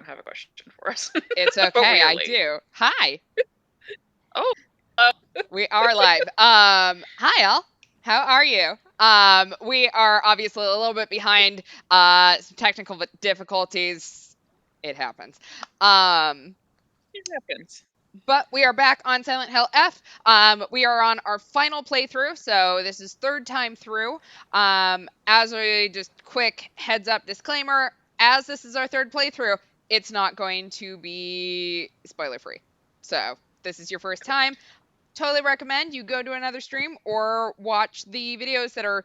have a question for us. It's But okay, we are I late. do. Hi, Oh, we are live. Hi, Al. How are you? We are obviously a little bit behind. Some technical difficulties. It happens. it happens. But we are back on Silent Hill F. We are on our final playthrough, so this is third time through. As a just quick heads up disclaimer, as this is our third playthrough, it's not going to be spoiler free. So this is your first time. Totally recommend you go to another stream or watch the videos that are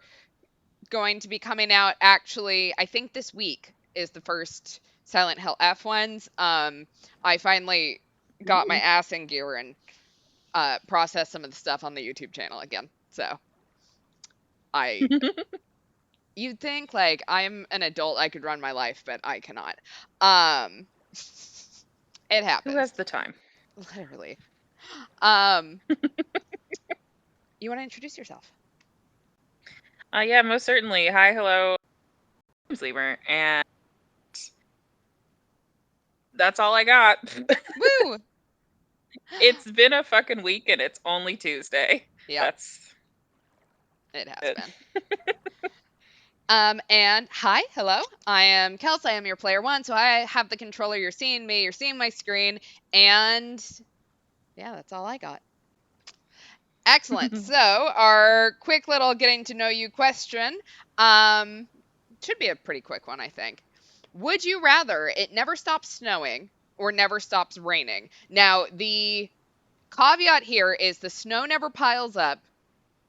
going to be coming out. Actually, I think this week is the first Silent Hill F ones. I finally got my ass in gear and processed some of the stuff on the YouTube channel again. So I you'd think like I'm an adult, I could run my life, but I cannot. It Who happens. has the time? Literally. Um you want to introduce yourself? Yeah, most certainly. Hi, hello. I'm Sleeper, and that's all I got. Woo! It's been a fucking week, and it's only Tuesday. Yep, That's it has it. been. And hi, hello. I am Kels. I am your player one, so I have the controller. You're seeing me. You're seeing my screen, and yeah, that's all I got. Excellent. So our quick little getting to know you question, should be a pretty quick one, I think. Would you rather it never stops snowing or never stops raining? Now, the caveat here is the snow never piles up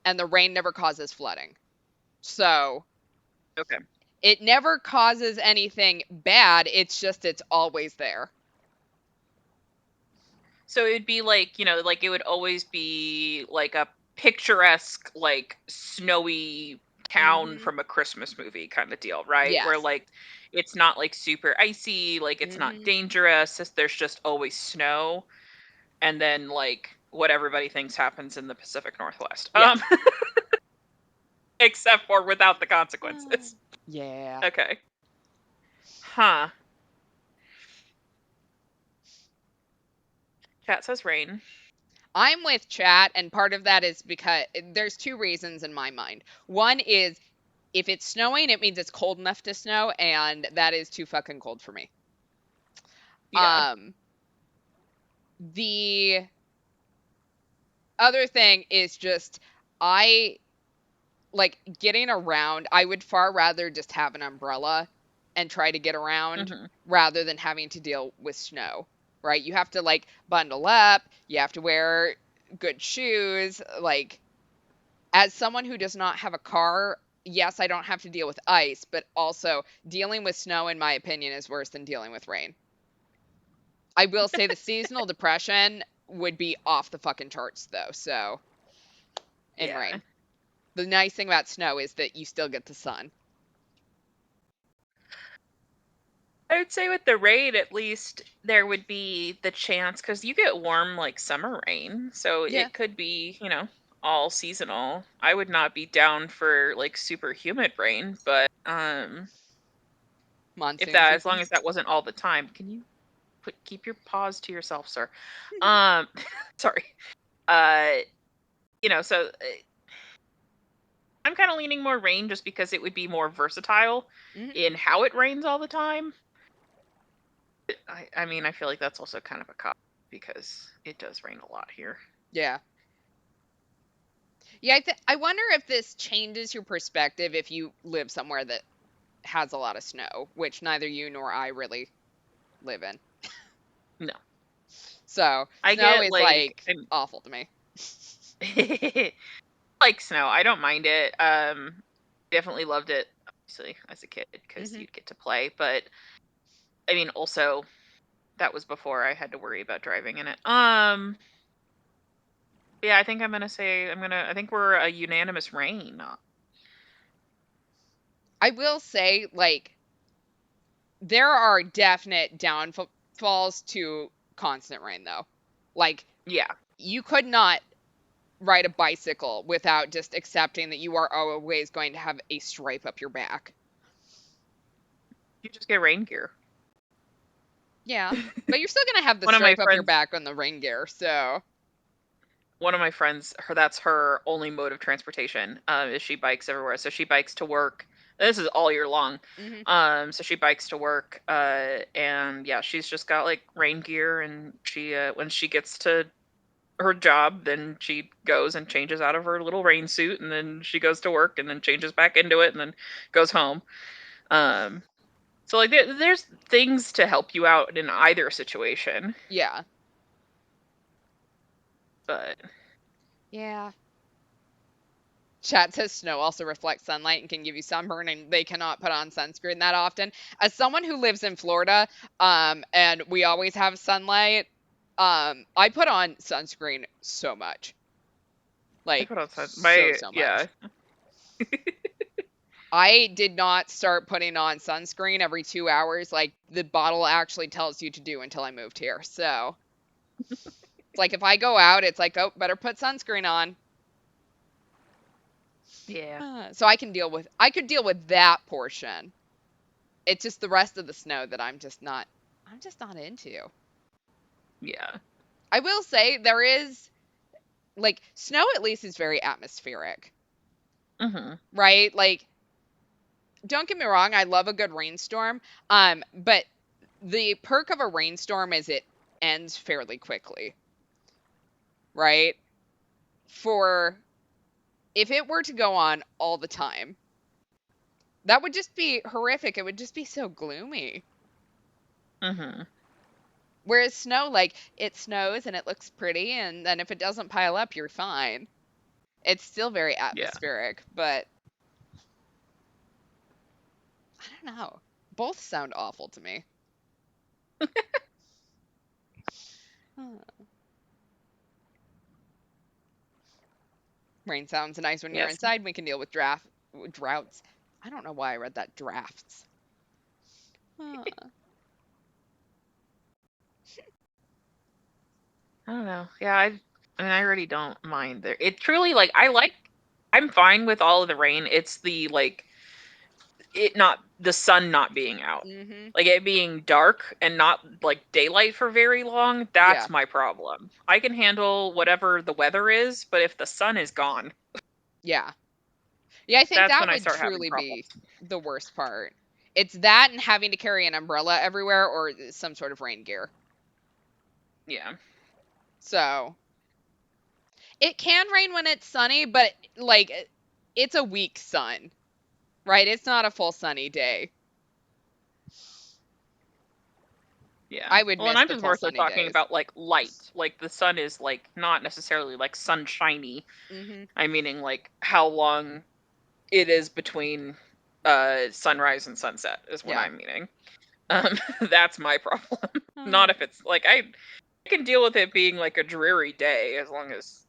and the rain never causes flooding. So Okay. it never causes anything bad. It's just it's always there. So it'd be like, like it would always be like a picturesque, like snowy town from a Christmas movie kind of deal, right? Where Yes. like it's not like super icy, like it's not dangerous, there's just always snow, and then like what everybody thinks happens in the Pacific Northwest. Yes. Except for without the consequences. Yeah. Okay. Huh. Chat says rain. I'm with chat, and part of that is because there's two reasons in my mind. One is if it's snowing, it means it's cold enough to snow, and that is too fucking cold for me. Yeah. The other thing is just I like getting around. I would far rather just have an umbrella and try to get around rather than having to deal with snow, right? You have to like bundle up, you have to wear good shoes. Like, as someone who does not have a car, yes, I don't have to deal with ice, but also dealing with snow, in my opinion, is worse than dealing with rain. I will say the seasonal depression would be off the fucking charts, though. So, in Yeah. rain. The nice thing about snow is that you still get the sun. I would say with the rain, at least there would be the chance, because you get warm like summer rain, so Yeah. it could be, all seasonal. I would not be down for like super humid rain, but if Monsoon that, as long season. as that wasn't all the time, can you keep your paws to yourself, sir? Sorry. So I'm kind of leaning more rain just because it would be more versatile in how it rains all the time. I mean, I feel like that's also kind of a cop because it does rain a lot here. Yeah. Yeah, I wonder if this changes your perspective if you live somewhere that has a lot of snow, which neither you nor I really live in. No. So, I snow get is like I'm awful to me. like snow. I don't mind it. Definitely loved it obviously as a kid because you'd get to play, but I mean also that was before I had to worry about driving in it. Yeah, I think I think we're a unanimous rain. I will say, like, there are definite downfalls to constant rain, though. Like, Yeah. you could not ride a bicycle without just accepting that you are always going to have a stripe up your back. You just get rain gear. Yeah. But you're still gonna have the One of my stripe up your friends, back on the rain gear, so. that's her only mode of transportation. Is she bikes everywhere. So she bikes to work. This is all year long. Hmm. So she bikes to work. And yeah, she's just got like rain gear, and she when she gets to her job, then she goes and changes out of her little rain suit, and then she goes to work, and then changes back into it, and then goes home. Um, so like there's things to help you out in either situation, Yeah. but Yeah. Chat says snow also reflects sunlight and can give you sunburn, and they cannot put on sunscreen that often. As someone who lives in Florida, and we always have sunlight, I put on sunscreen so much. I Like, put outside so yeah. much. I did not start putting on sunscreen every 2 hours like the bottle actually tells you to do until I moved here. So it's like if I go out, it's like, oh, better put sunscreen on. Yeah. So I could deal with that portion. It's just the rest of the snow that I'm just not into. Yeah. I will say there is like snow at least is very atmospheric, Mhm. right? Like don't get me wrong, I love a good rainstorm. But the perk of a rainstorm is it ends fairly quickly, right? For if it were to go on all the time, that would just be horrific. It would just be so gloomy. Mhm. Whereas snow, like it snows and it looks pretty, and then if it doesn't pile up, you're fine. It's still very Yeah. atmospheric, but I don't know. Both sound awful to me. Huh. Rain sounds nice when you're Yes. inside. We can deal with droughts. I don't know why I read that drafts. Huh. I don't know. Yeah, I mean I really don't mind there. It truly like I'm fine with all of the rain. It's the like it not the sun not being out. Mhm. Like it being dark and not like daylight for very long, Yeah. that's my problem. I can handle whatever the weather is, but if the sun is gone, Yeah. Yeah, I think that's that when I would start having truly be problems. the worst part. It's that and having to carry an umbrella everywhere or some sort of rain gear. Yeah. So, it can rain when it's sunny, but like it's a weak sun, right? It's not a full sunny day. Yeah. I would Well, and miss I'm the just full more so sunny talking days. about like light. Like the sun is like not necessarily like sunshiny. Mhm. I'm meaning like how long it is between sunrise and sunset is what Yeah. I'm meaning. That's my problem. Not Uh, if it's like I can deal with it being like a dreary day as long as,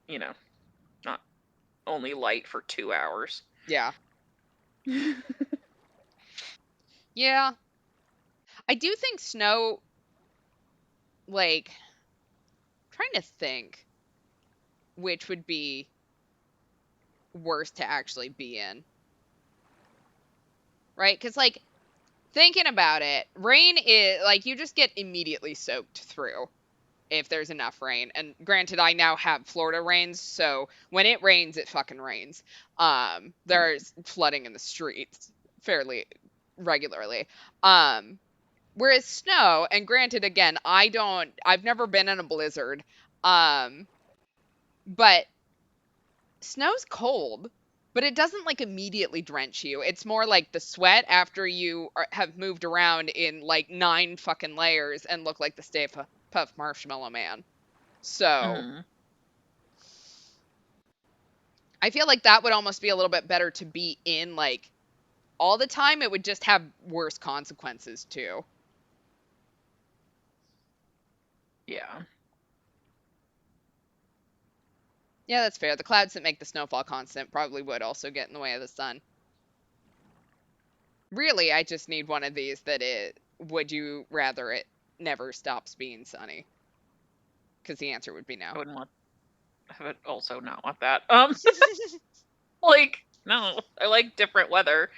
not only light for 2 hours. yeah. Yeah. I do think snow like trying to think which would be worse to actually be in, right? Cuz like thinking about it, rain is like you just get immediately soaked through if there's enough rain. And granted, I now have Florida rains, so when it rains, it fucking rains. There's flooding in the streets fairly regularly. Um, whereas snow, and granted, again, I've never been in a blizzard. Um, but snow's cold, but it doesn't like immediately drench you. It's more like the sweat after have moved around in like 9 fucking layers and look like the Stay Puff Marshmallow Man. So Mhm. I feel like that would almost be a little bit better to be in like all the time. It would just have worse consequences too. Yeah. Yeah, that's fair. The clouds that make the snowfall constant probably would also get in the way of the sun. Really, I just need one of these that it would you rather it never stops being sunny? Because the answer would be no. I would also not want that. Like no, I like different weather.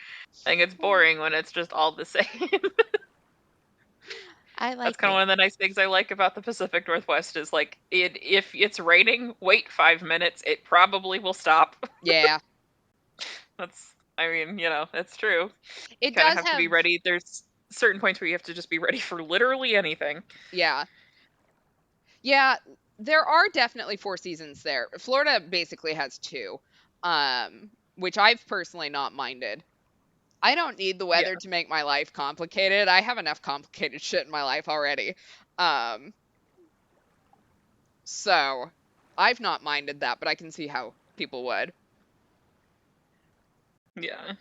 I think it's boring when it's just all the same. I That's like kind of it. one of the nice things I like about the Pacific Northwest is like if it's raining, wait 5 minutes. It probably will stop. Yeah. I mean, it's true. You It kind of does have to be have, ready. There's certain points where you have to just be ready for literally anything. yeah. Yeah, there are definitely 4 seasons there. Florida basically has 2, which I've personally not minded. I don't need the Yeah. weather to make my life complicated. I have enough complicated shit in my life already. Um, so I've not minded that, but I can see how people would. Yeah.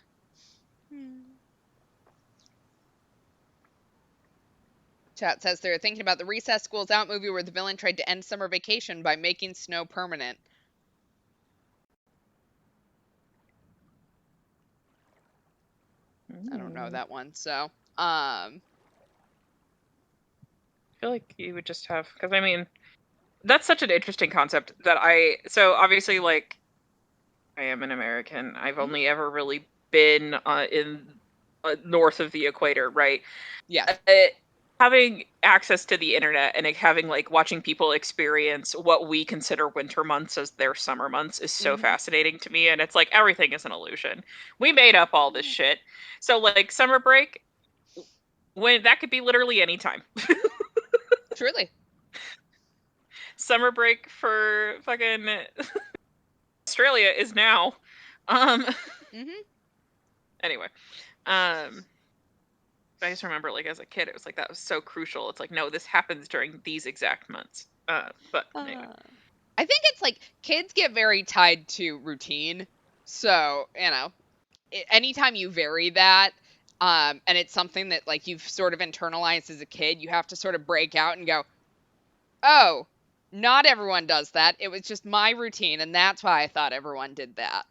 Chat says they're thinking about the Recess School's Out movie where the villain tried to end summer vacation by making snow permanent. I don't know that one, so I feel like you would just have, because I mean, that's such an interesting concept that so obviously, like, I am an American. I've only ever really been in north of the equator, right? yes. Having access to the internet and having like watching people experience what we consider winter months as their summer months is so fascinating to me. And it's like everything is an illusion. We made up all this shit. So like summer break, when that could be literally any time. Truly. Summer break for fucking Australia is now. Um anyway. Um I just remember like as a kid it was like that was so crucial. It's like no, this happens during these exact months. But anyway. I think it's like kids get very tied to routine. So, anytime you vary that, and it's something that like you've sort of internalized as a kid, you have to sort of break out and go, oh, not everyone does that. It was just my routine, and that's why I thought everyone did that.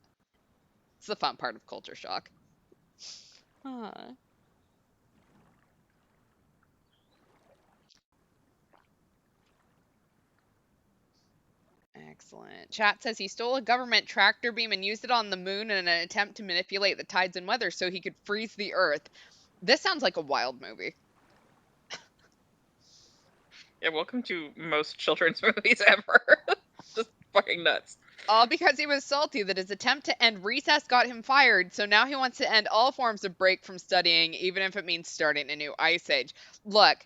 It's the fun part of culture shock. Excellent. Chat says he stole a government tractor beam and used it on the moon in an attempt to manipulate the tides and weather so he could freeze the earth. This sounds like a wild movie. Yeah, welcome to most children's movies ever. Just fucking nuts. All because he was salty that his attempt to end recess got him fired, so now he wants to end all forms of break from studying, even if it means starting a new ice age. Look,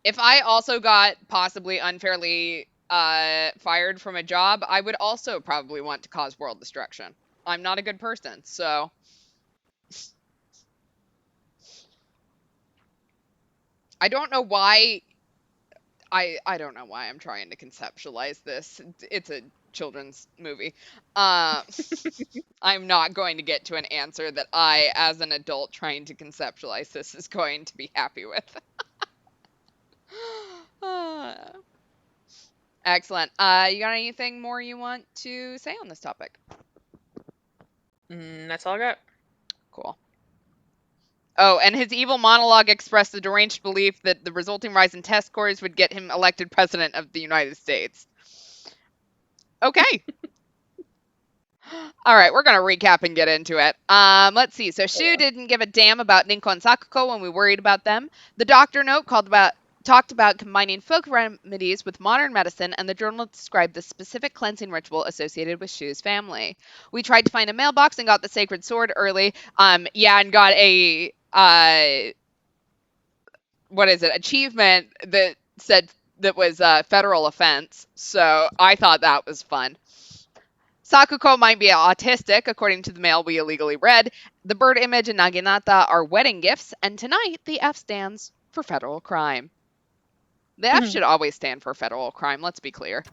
if I also got possibly unfairly fired from a job, I would also probably want to cause world destruction. I'm not a good person, so I don't know why I don't know why I'm trying to conceptualize this. It's a children's movie. I'm not going to get to an answer that I, as an adult trying to conceptualize this, is going to be happy with. Excellent. You got anything more you want to say on this topic? That's all I got. Cool. Oh, and his evil monologue expressed the deranged belief that the resulting rise in test scores would get him elected president of the United States. Okay. All right, we're gonna recap and get into it. Let's see. So Shu didn't give a damn about Ninko and Sakuko when we worried about them. The doctor note talked about combining folk remedies with modern medicine, and the journal described the specific cleansing ritual associated with Shu's family. We tried to find a mailbox and got the sacred sword early. Yeah, and got a what is it? Achievement that said that was a federal offense. So I thought that was fun. Sakuko might be autistic, according to the mail we illegally read. The bird image and Naginata are wedding gifts, and tonight the F stands for federal crime. The F should always stand for federal crime, let's be clear.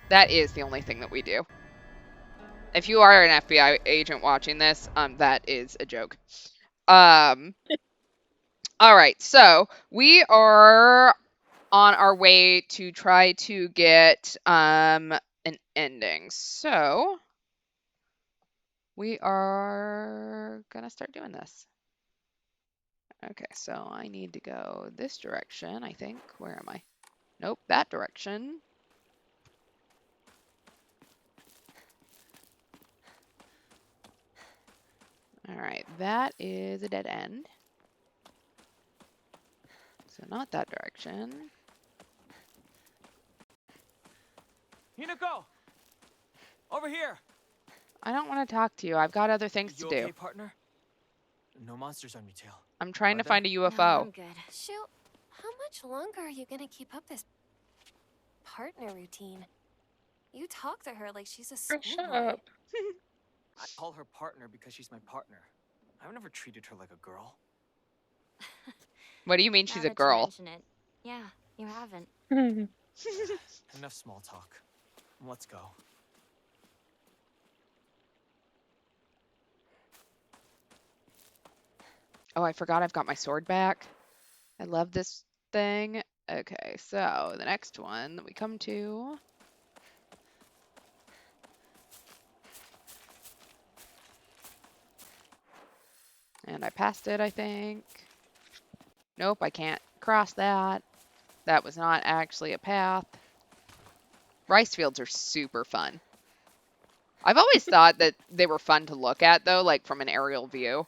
That is the only thing that we do. If you are an FBI agent watching this, that is a joke. All right, so we are on our way to try to get an ending. So we are gonna start doing this. Okay, so I need to go this direction, I think. Where am I? Nope, that direction. All right, that is a dead end. So not that direction. Hinako! Over here! I don't want to talk to you. I've got other things to You do. okay, partner? No monsters on your tail. I'm trying Are to find a there? UFO. No, I'm good. Shoot, how much longer are you gonna keep up this partner routine? You talk to her like she's a Girl, shut schoolboy. up. I call her partner because she's my partner. I've never treated her like a girl. What do you mean Now she's a that you girl? mention it, yeah, you haven't. Enough small talk. Let's go. Oh, I forgot I've got my sword back. I love this thing. Okay, so the next one that we come to. And I passed it, I think. Nope, I can't cross that. That was not actually a path. Rice fields are super fun. I've always thought that they were fun to look at, though, like from an aerial view.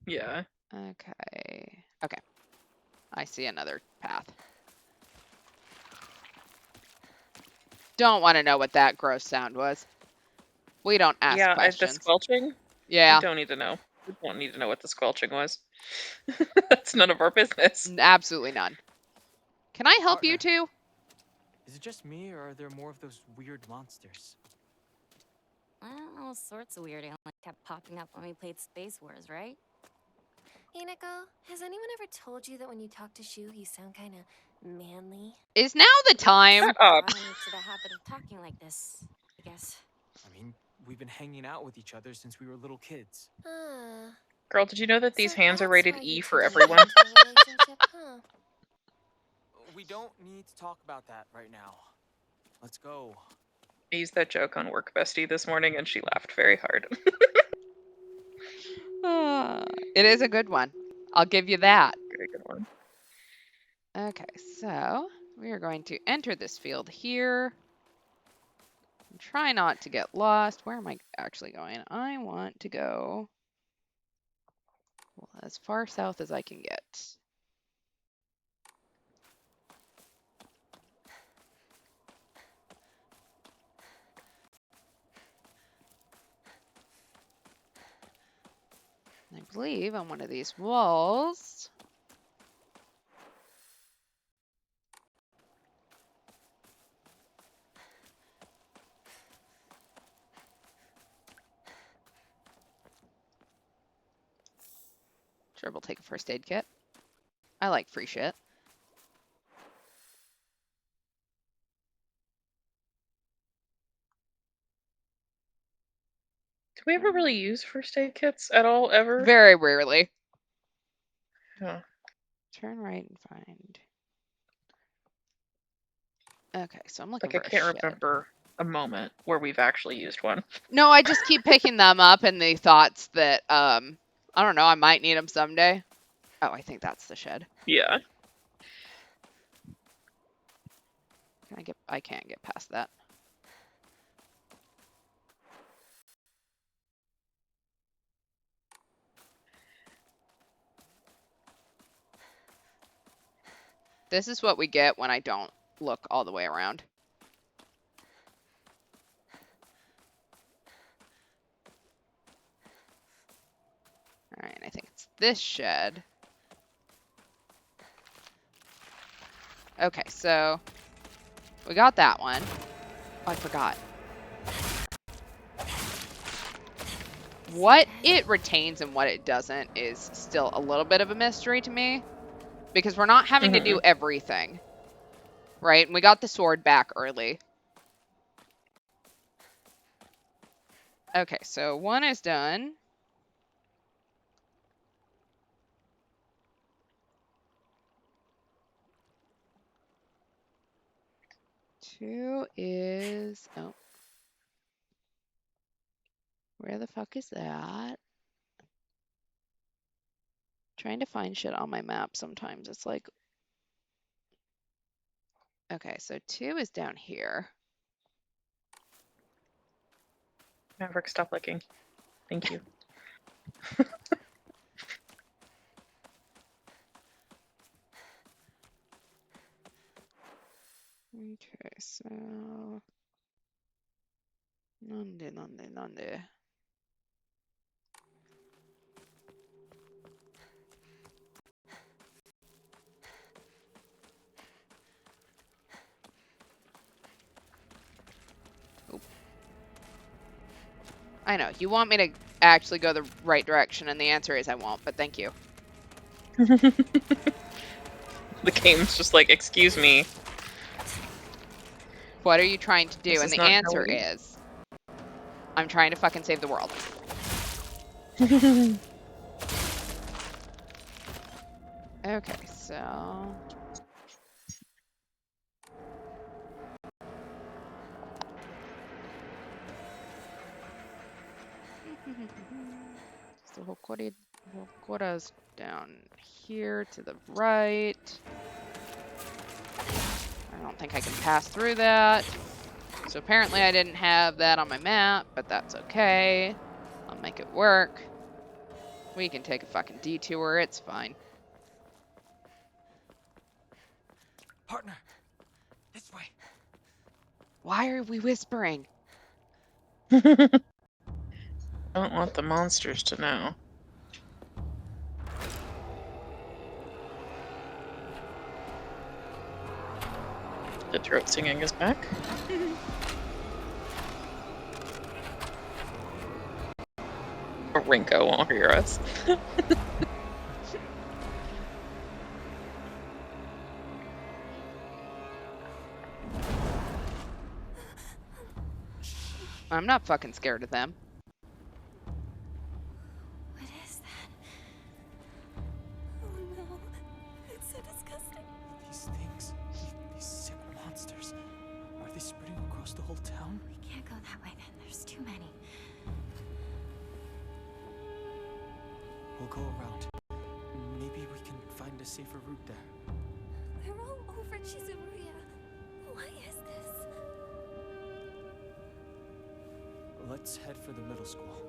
Yeah. Okay. Okay. I see another path. Don't want to know what that gross sound was. We don't ask Yeah, the questions. squelching? Yeah, We don't need to know. We don't need to know what the squelching was. That's none of our business. absolutely none. Can I help you Partner. two? Is it just me, or are there more of those weird monsters? Well, all sorts of weird aliens kept popping up when we played Space Wars, right? Hinako, has anyone ever told you that when you talk to Shu, you sound kind of manly? Is now the time? Shut up. Brought me to the habit of talking like this, I guess. I mean, we've been hanging out with each other since we were little kids. Girl, did you know that these So hands are that's rated why E you for two everyone? got into a relationship, huh? We don't need to talk about that right now. Let's go. I used that joke on Work Bestie this morning and she laughed very hard. It is a good one. I'll give you that. Very good one. Okay, so we are going to enter this field here. And try not to get lost. Where am I actually going? I want to go as far south as I can get. I believe on one of these walls. Sure, we'll take a first aid kit. I like free shit. Do we ever really use first aid kits at all, ever? Very rarely. Huh. Turn right and find. Okay, so I'm looking Like, I for a can't shed. remember a moment where we've actually used one. No, I just keep picking them up in the thoughts that, I don't know, I might need them someday. Oh, I think that's the shed. Yeah. I can't get past that. This is what we get when I don't look all the way around. All right, I think it's this shed. Okay, so we got that one. Oh, I forgot. What it retains and what it doesn't is still a little bit of a mystery to me, because we're not having to do everything, right? And we got the sword back early. Okay, so one is done. Two is, oh. Where the fuck is that? Trying to find shit on my map sometimes. It's like, okay, so two is down here. Maverick, stop licking. Thank you. Okay, so... Nande. Oop. I know, you want me to actually go the right direction, and the answer is I won't, but thank you. The game's just like, excuse me. What are you trying to do? This And is the not how answer we- is... I'm trying to fucking save the world. Okay, so... So Hokora's down here to the right. I don't think I can pass through that. So apparently I didn't have that on my map, but that's okay. I'll make it work. We can take a fucking detour, it's fine. Partner, this way. Why are we whispering? Don't want the monsters to know. The throat singing is back. Rinko won't hear us. I'm not fucking scared of them. What is that? Oh no. It's so disgusting. These things, these sick monsters, are they spreading across the whole town? We can't go that way then. There's too many. We'll go around. Maybe we can find a safer route there. They're all over Chizuruya. Why is this? Let's head for the middle school.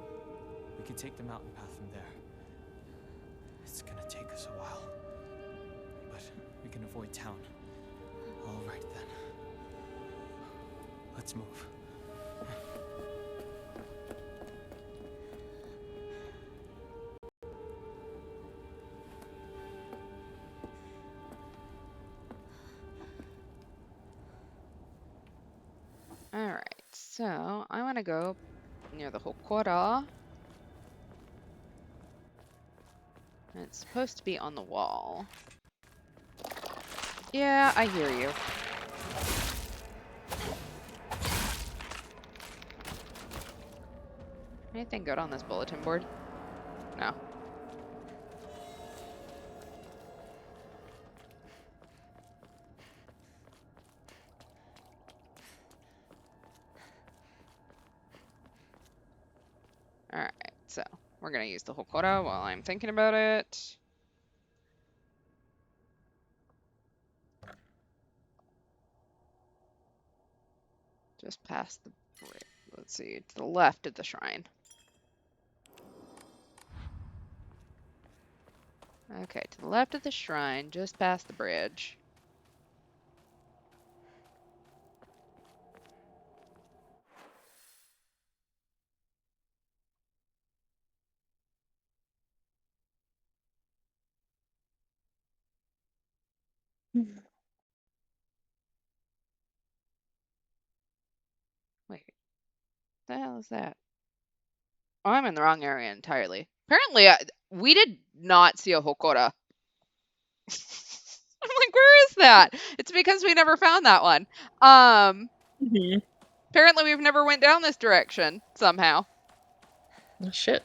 We can take the mountain path from there. It's gonna take us a while, but we can avoid town. All right then. Let's move. Alright, so I want to go near the Hokora. And it's supposed to be on the wall. Yeah, I hear you. Anything good on this bulletin board? No. Alright, so we're gonna use the Hokora while I'm thinking about it. Just past the bridge. Let's see, to the left of the shrine. Okay, to the left of the shrine, just past the bridge. Wait, what the hell is that? Oh, I'm in the wrong area entirely. Apparently, we did not see a Hokora. I'm like, where is that? It's because we never found that one. Apparently we've never went down this direction somehow. Oh, shit.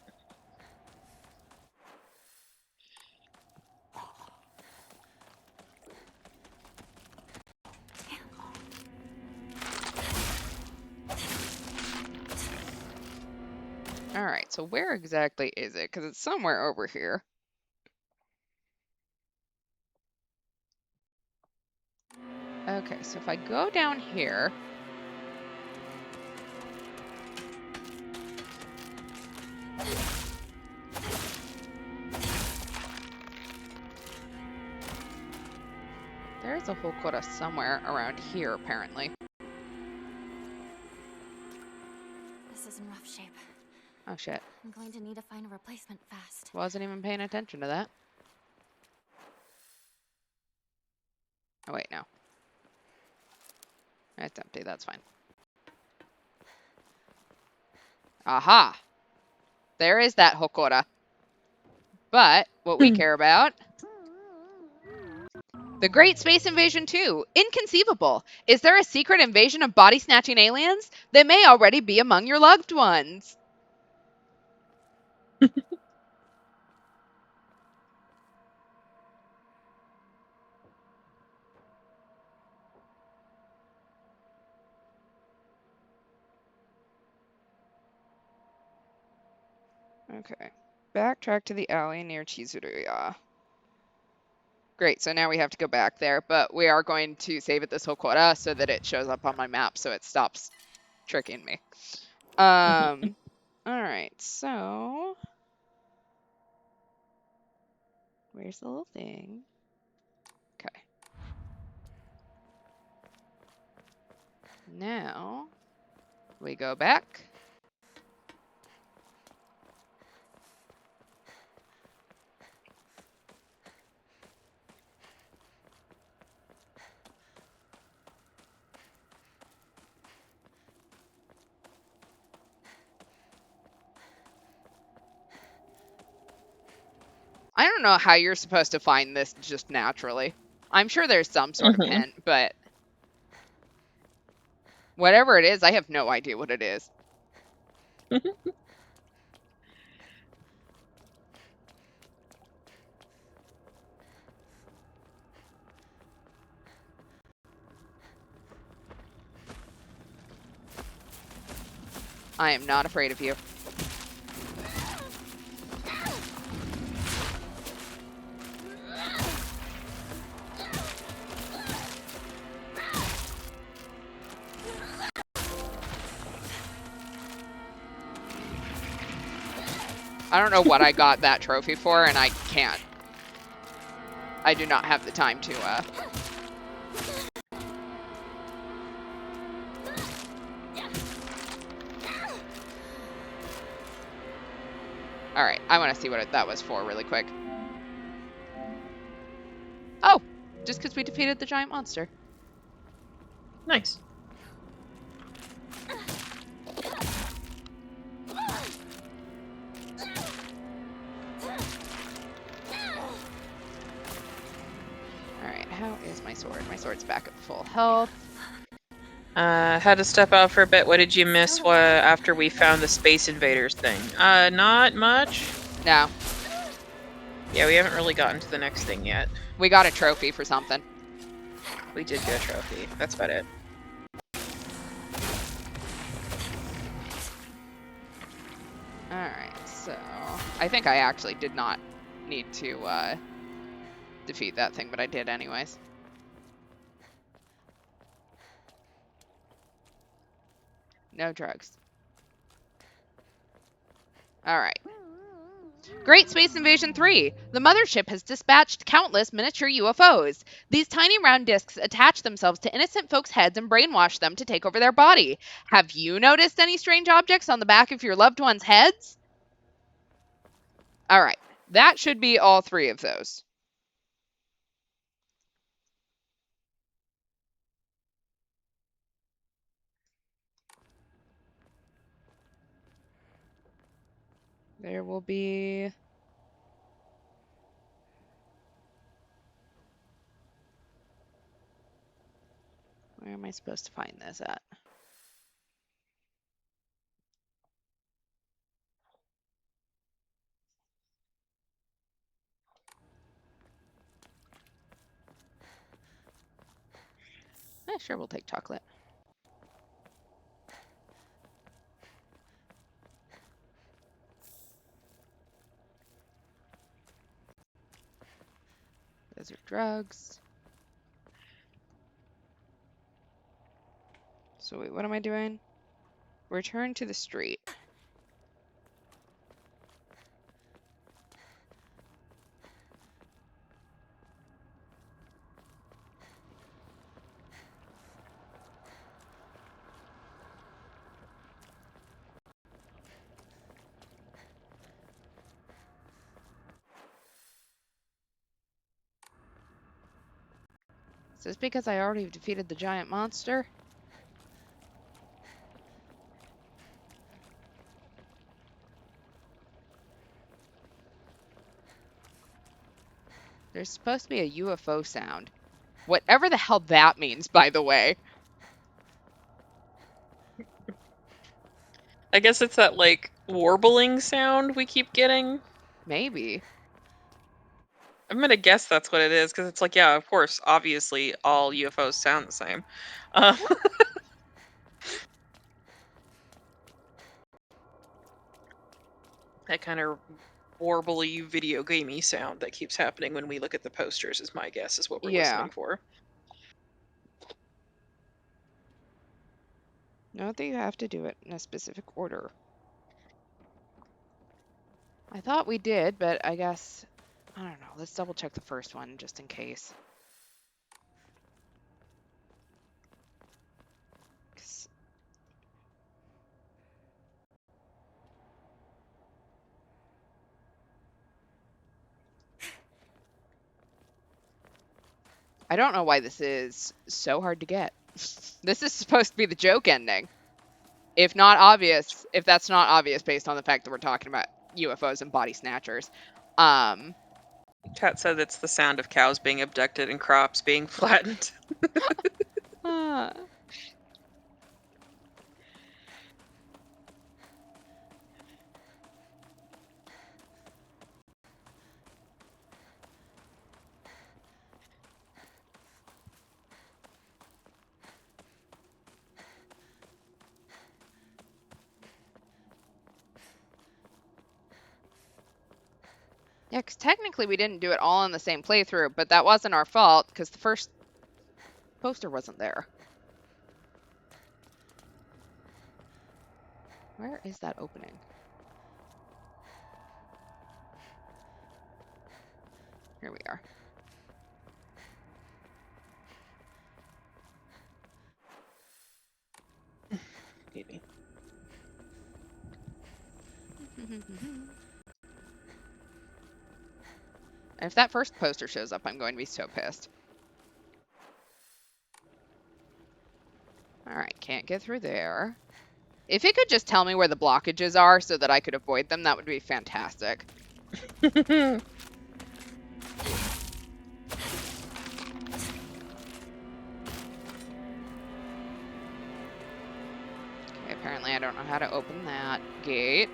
Alright, so where exactly is it? Because it's somewhere over here. Okay, so if I go down here... There's a Hokora somewhere around here, apparently. This is in rough shape. Oh, shit. I'm going to need to find a replacement fast. Wasn't even paying attention to that. Oh, wait, no. It's empty. That's fine. Aha! There is that Hokora. But what we care about... The Great Space Invasion 2. Inconceivable. Is there a secret invasion of body-snatching aliens? They may already be among your loved ones. Okay. Backtrack to the alley near Chizuruya. Great, so now we have to go back there, but we are going to save it this Hokora so that it shows up on my map so it stops tricking me. Alright, so... Where's the little thing? Okay. Now, we go back. I don't know how you're supposed to find this just naturally. I'm sure there's some sort of hint, but whatever it is, I have no idea what it is. I am not afraid of you. I don't know what I got that trophy for, and I can't. I do not have the time to, Alright, I want to see what that was for really quick. Oh! Just because we defeated the giant monster. Nice. Alright, how is my sword? My sword's back at full health. Had to step out for a bit. What did you miss after we found the Space Invaders thing? Not much. No. Yeah, we haven't really gotten to the next thing yet. We got a trophy for something. We did get a trophy. That's about it. Alright, so... I think I actually did not need to, defeat that thing, but I did anyways. No drugs. Alright. Great Space Invasion 3! The mothership has dispatched countless miniature UFOs. These tiny round discs attach themselves to innocent folks' heads and brainwash them to take over their body. Have you noticed any strange objects on the back of your loved ones' heads? Alright. That should be all 3 of those. There will be... Where am I supposed to find this at? Sure, we'll take chocolate. Those are drugs. So wait, what am I doing? Return to the street. Is this because I already defeated the giant monster? There's supposed to be a UFO sound. Whatever the hell that means, by the way. I guess it's that, like, warbling sound we keep getting. Maybe. I'm gonna guess that's what it is, because it's like, yeah, of course, obviously, all UFOs sound the same. Uh, that kind of warbly, video gamey sound that keeps happening when we look at the posters is my guess, is what we're Yeah. listening for. Note that you have to do it in a specific order. I thought we did, but I guess... I don't know. Let's double check the first one just in case. 'Cause I don't know why this is so hard to get. This is supposed to be the joke ending. If not obvious, if that's not obvious based on the fact that we're talking about UFOs and body snatchers. Chat said it's the sound of cows being abducted and crops being flattened. uh, Yeah, because technically we didn't do it all in the same playthrough, but that wasn't our fault because the first poster wasn't there. Where is that opening? Here we are. Maybe. And if that first poster shows up, I'm going to be so pissed. Alright, can't get through there. If it could just tell me where the blockages are so that I could avoid them, that would be fantastic. Okay, apparently I don't know how to open that gate.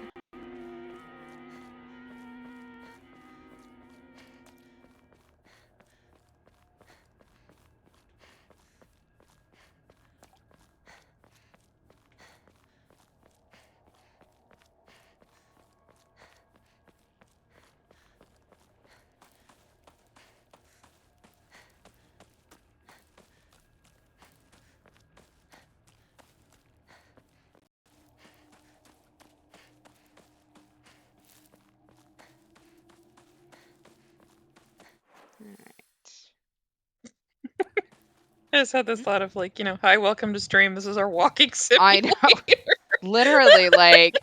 I just had this thought of, like, hi, welcome to stream. This is our walking I simulator. know. Literally, like...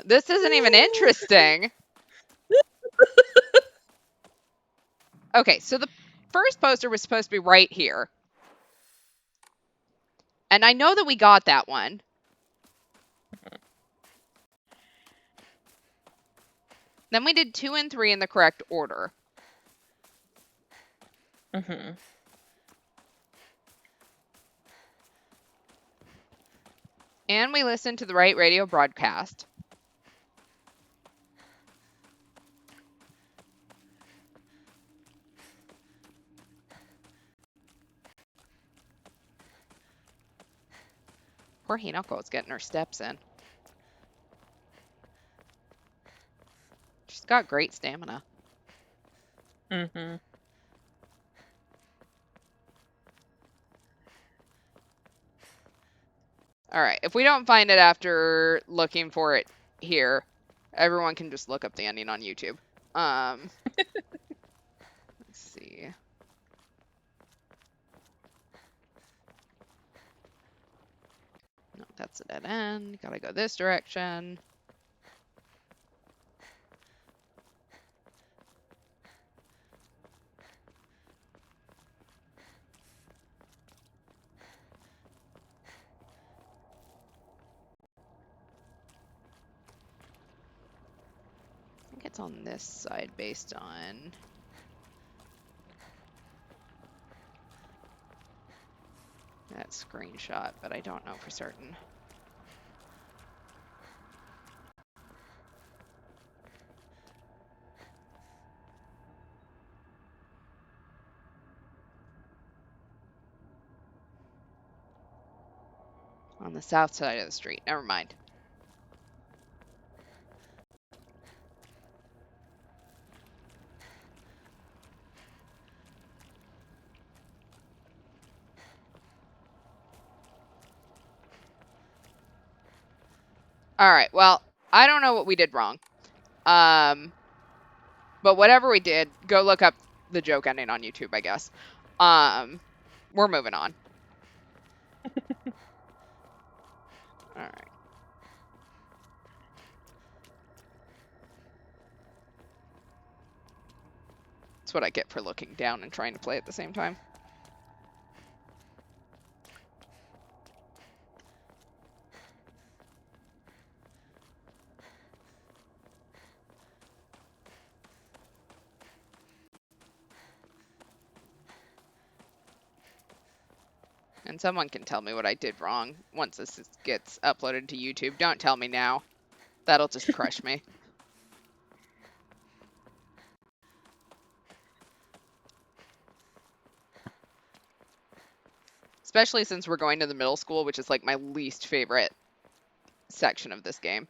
this isn't even interesting. Okay, so the first poster was supposed to be right here. And I know that we got that one. Then we did 2 and 3 in the correct order. Mm-hmm. And we listened to the right radio broadcast. Poor Hinako is getting her steps in. She's got great stamina. Mm-hmm. All right, if we don't find it after looking for it here, everyone can just look up the ending on YouTube. Let's see. No, that's a dead end. Gotta go this direction. think it's on this side based on... that screenshot, but I don't know for certain. On the south side of the street. Never mind. All right. Well, I don't know what we did wrong. But whatever we did, go look up the joke ending on YouTube, I guess. We're moving on. All right. That's what I get for looking down and trying to play at the same time. And someone can tell me what I did wrong once this gets uploaded to YouTube. Don't tell me now. That'll just crush me. Especially since we're going to the middle school, which is like my least favorite section of this game.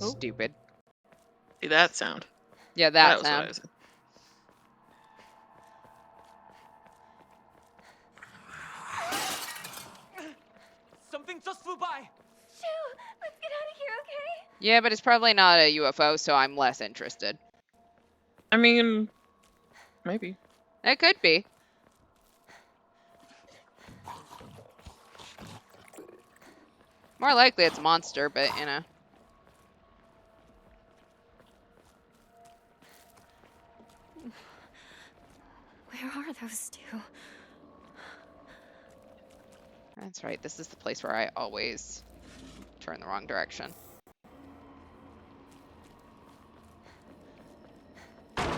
Oh. Stupid. See that sound? Yeah, that was sound. what I said. Something just flew by! Shoo! Let's get out of here, okay? Yeah, but it's probably not a UFO, so I'm less interested. I mean, maybe. It could be. More likely it's a monster, but you know. Where are those two? That's right, this is the place where I always turn the wrong direction. Hinako!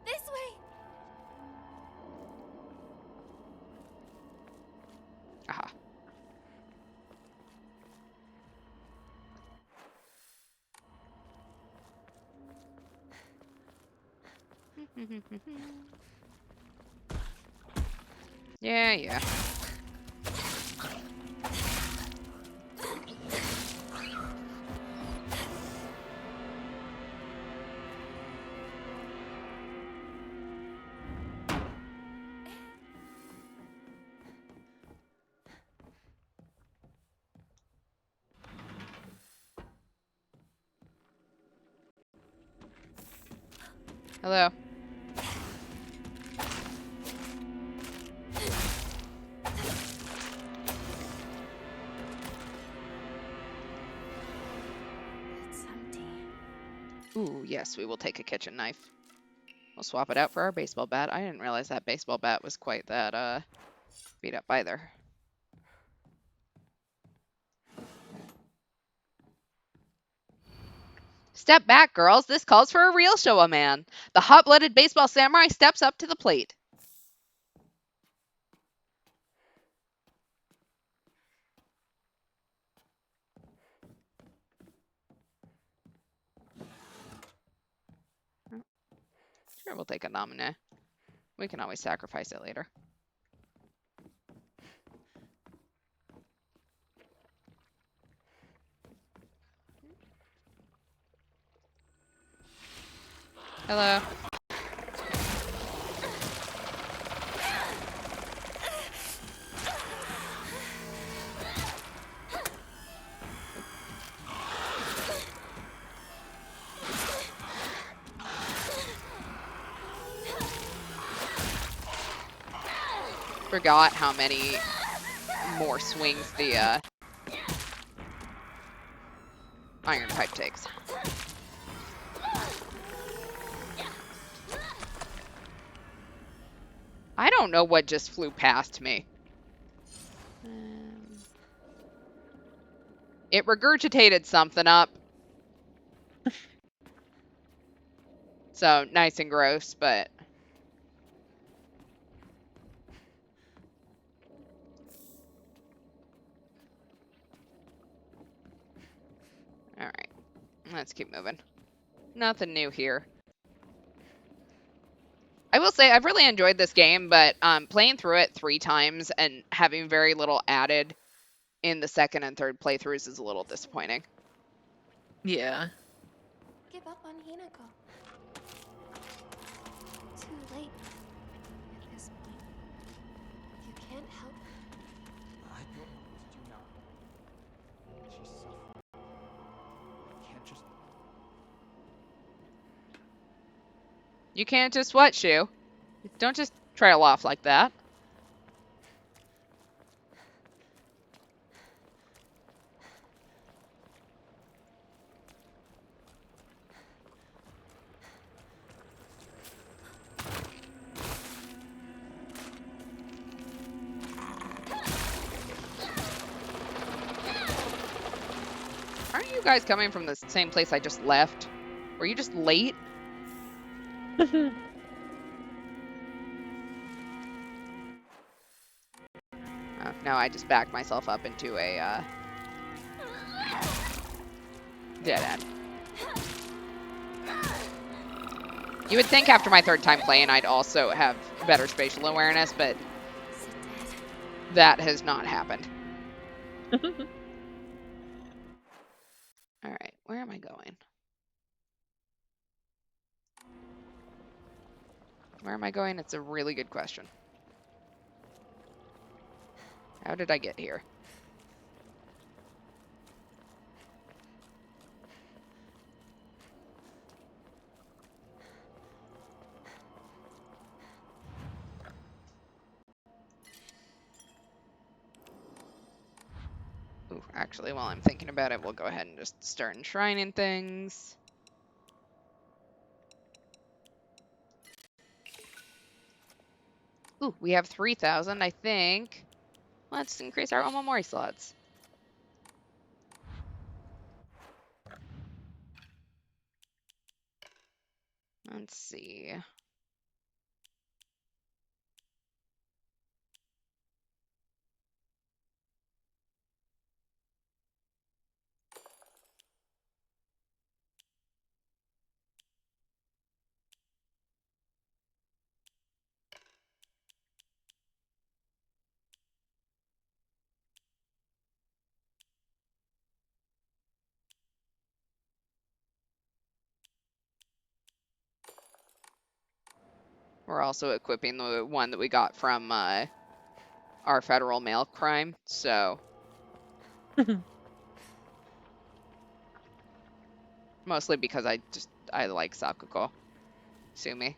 This way! Aha. Yeah. Hello. It's empty. Ooh, yes, we will take a kitchen knife. We'll swap it out for our baseball bat. I didn't realize that baseball bat was quite that, beat up either. Step back, girls. This calls for a real show, man. The hot-blooded baseball samurai steps up to the plate. Sure, we'll take a nominee. We can always sacrifice it later. Hello. Forgot how many more swings the iron pipe takes. I don't know what just flew past me. It regurgitated something up. So, nice and gross, but... Alright. Let's keep moving. Nothing new here. I will say, I've really enjoyed this game, but playing through it 3 times and having very little added in the second and third playthroughs is a little disappointing. Yeah. Give up on Hinako. Too late at this point. You can't help. I don't know what to do now. She's suffering. I can't just... You can't just what, Shu? Don't just trail off like that. Aren't you guys coming from the same place I just left? Were you just late? No, I just backed myself up into a dead end. You would think after my 3rd time playing I'd also have better spatial awareness, but that has not happened. Alright, where am I going? Where am I going? It's a really good question. How did I get here? Ooh, actually, while I'm thinking about it, we'll go ahead and just start enshrining things. Ooh, we have 3,000, I think. Let's increase our Omamori slots. Let's see. We're also equipping the one that we got from our federal mail crime, so... Mostly because I like Sakuko. Sue me.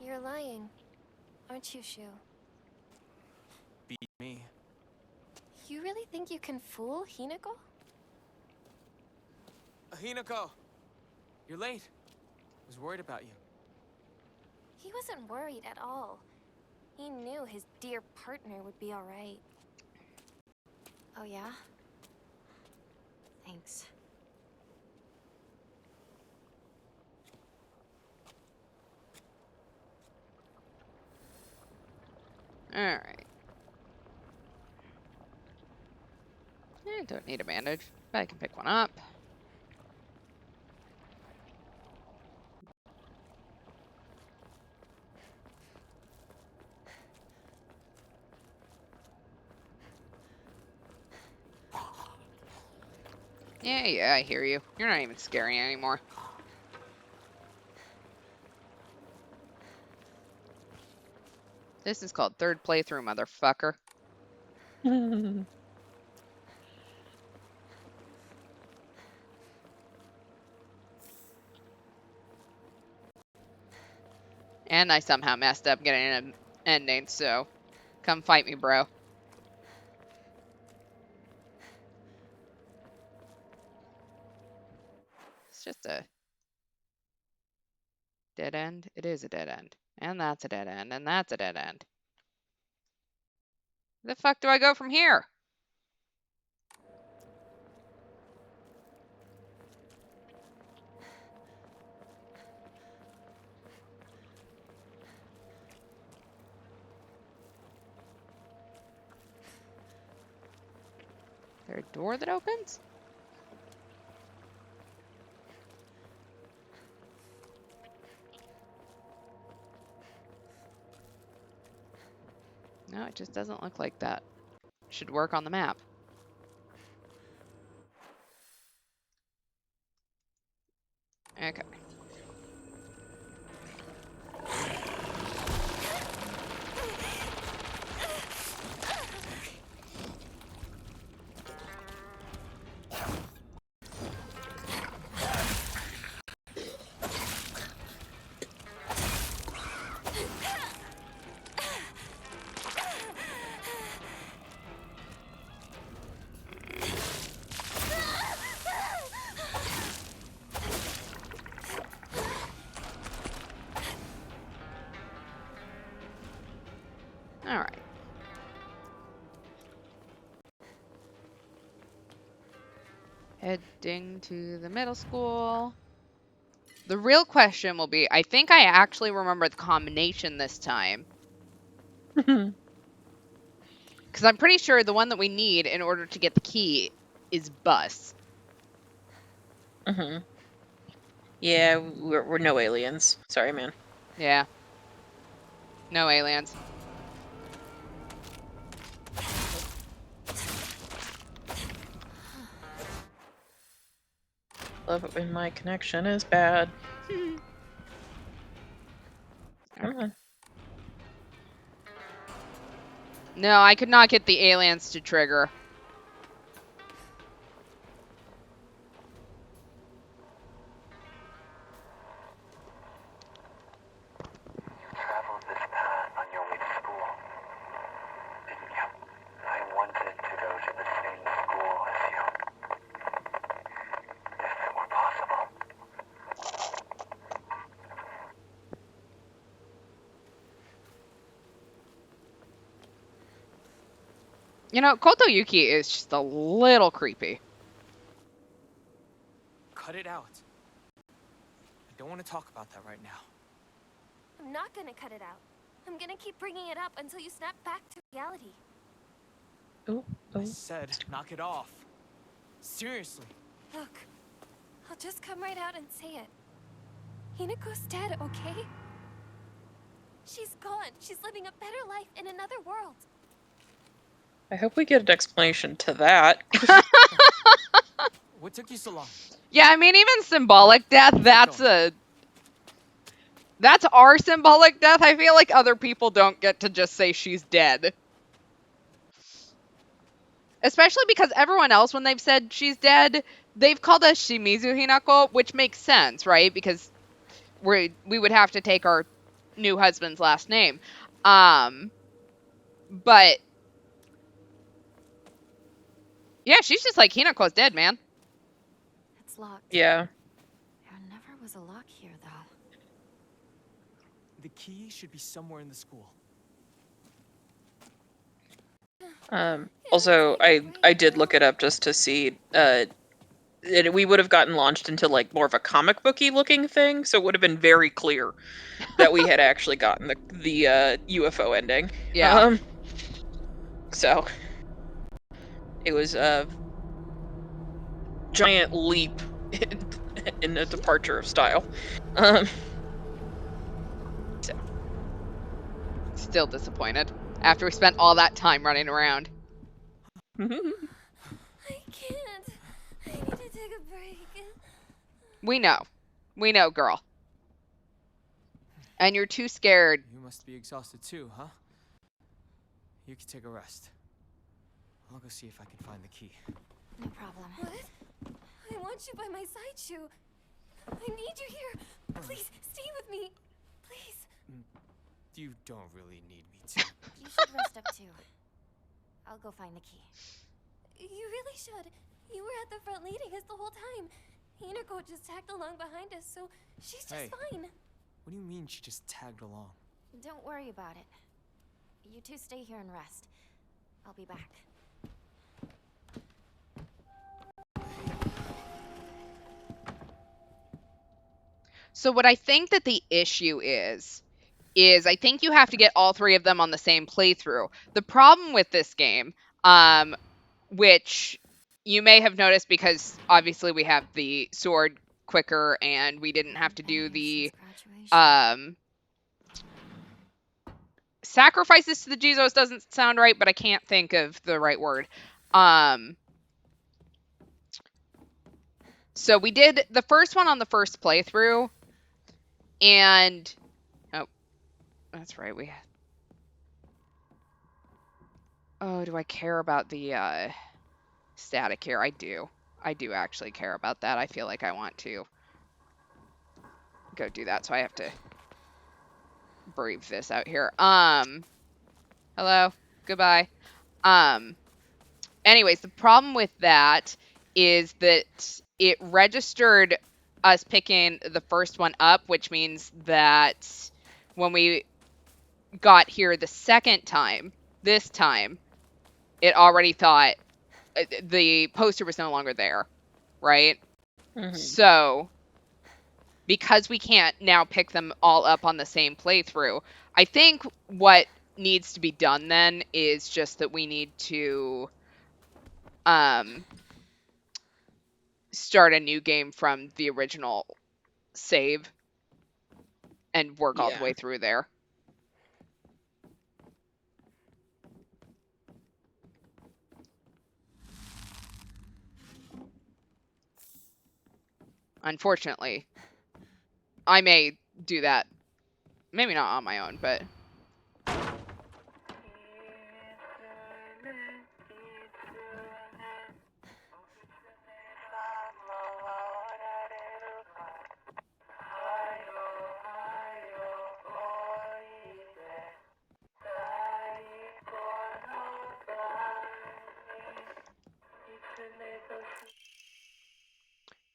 You're lying, aren't you, Shu? Beat me. You really think you can fool Hinako? Hinako! You're late. I was worried about you. He wasn't worried at all. He knew his dear partner would be alright. Oh yeah? Thanks. Alright. I don't need a bandage, but I can pick one up. Yeah, I hear you. You're not even scary anymore. This is called 3rd playthrough, motherfucker. And I somehow messed up getting an ending, so come fight me, bro. It's just a dead end. It is a dead end. And that's a dead end, and that's a dead end. Where the fuck do I go from here? there a door that opens? No, it just doesn't look like that. Should work on the map. Okay. All right. Heading to the middle school. The real question will be, I think I actually remember the combination this time. Because I'm pretty sure the one that we need in order to get the key is bus. Mm-hmm. Yeah, we're no aliens. Sorry, man. Yeah. No aliens. Love it when my connection is bad. Come on. No, I could not get the aliens to trigger. Traveled this path on your way to school, didn't you? I wanted to go to the same school as you. If it were possible. You know, Koto Yuki is just a little creepy. Cut it out. I don't want to talk about that right now. I'm not gonna cut it out. I'm gonna keep bringing it up until you snap back to reality. Oh, I said, knock it off. Seriously. Look, I'll just come right out and say it. Hinako's dead, okay? She's gone. She's living a better life in another world. I hope we get an explanation to that. What took you so long? Yeah, I mean, even symbolic death, that's our symbolic death. I feel like other people don't get to just say she's dead. Especially because everyone else, when they've said she's dead, they've called us Shimizu Hinako, which makes sense, right? Because we would have to take our new husband's last name. But yeah, she's just like, Hinako's dead, man. It's locked. Yeah. There never was a lock here, though. The key should be somewhere in the school. Also, I did look it up just to see. We would have gotten launched into like more of a comic booky looking thing, so it would have been very clear that we had actually gotten the UFO ending. Yeah. So it was a giant leap in a departure of style. Still disappointed after we spent all that time running around. I can't. I need to take a break. We know, girl. And you're too scared. You must be exhausted too, huh? You can take a rest. I'll go see if I can find the key. No problem. What? I want you by my side, Shu. I need you here. Please, stay with me. Please. You don't really need me to. You should rest up too. I'll go find the key. You really should. You were at the front leading us the whole time. Hinako just tagged along behind us, so she's just Hey. fine. What do you mean she just tagged along? Don't worry about it. You two stay here and rest. I'll be back. So what I think that the issue is I think you have to get all three of them on the same playthrough. The problem with this game, which you may have noticed, because obviously we have the sword quicker and we didn't have to do the sacrifices to the Jesus doesn't sound right, but I can't think of the right word. So we did the first one on the first playthrough, and oh, that's right. Oh, do I care about the static here? I do. I do actually care about that. I feel like I want to go do that, so I have to breathe this out here. Hello. Goodbye. Anyways, the problem with that is that it registered us picking the first one up, which means that when we got here the second time, this time, it already thought the poster was no longer there, right? Mhm. So, because we can't now pick them all up on the same playthrough, I think what needs to be done then is just that we need to start a new game from the original save and work all the Yeah. way through there. Unfortunately, I may do that. Maybe not on my own, but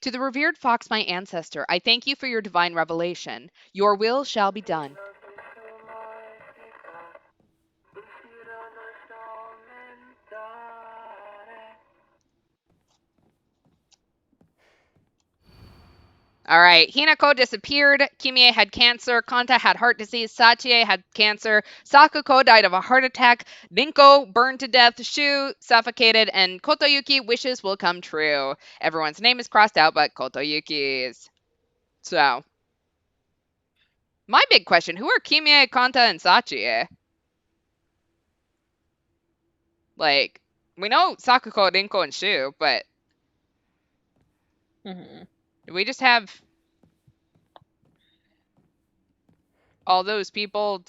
to the revered fox, my ancestor, I thank you for your divine revelation. Your will shall be done. All right, Hinako disappeared. Kimie had cancer. Kanta had heart disease. Sachi had cancer. Sakuko died of a heart attack. Rinko burned to death. Shu suffocated. And Kotoyuki wishes will come true. Everyone's name is crossed out but Kotoyuki's. So, my big question, who are Kimie, Kanta, and Sachi? Like, we know Sakuko, Rinko, and Shu, but Mhm. do we just have all those people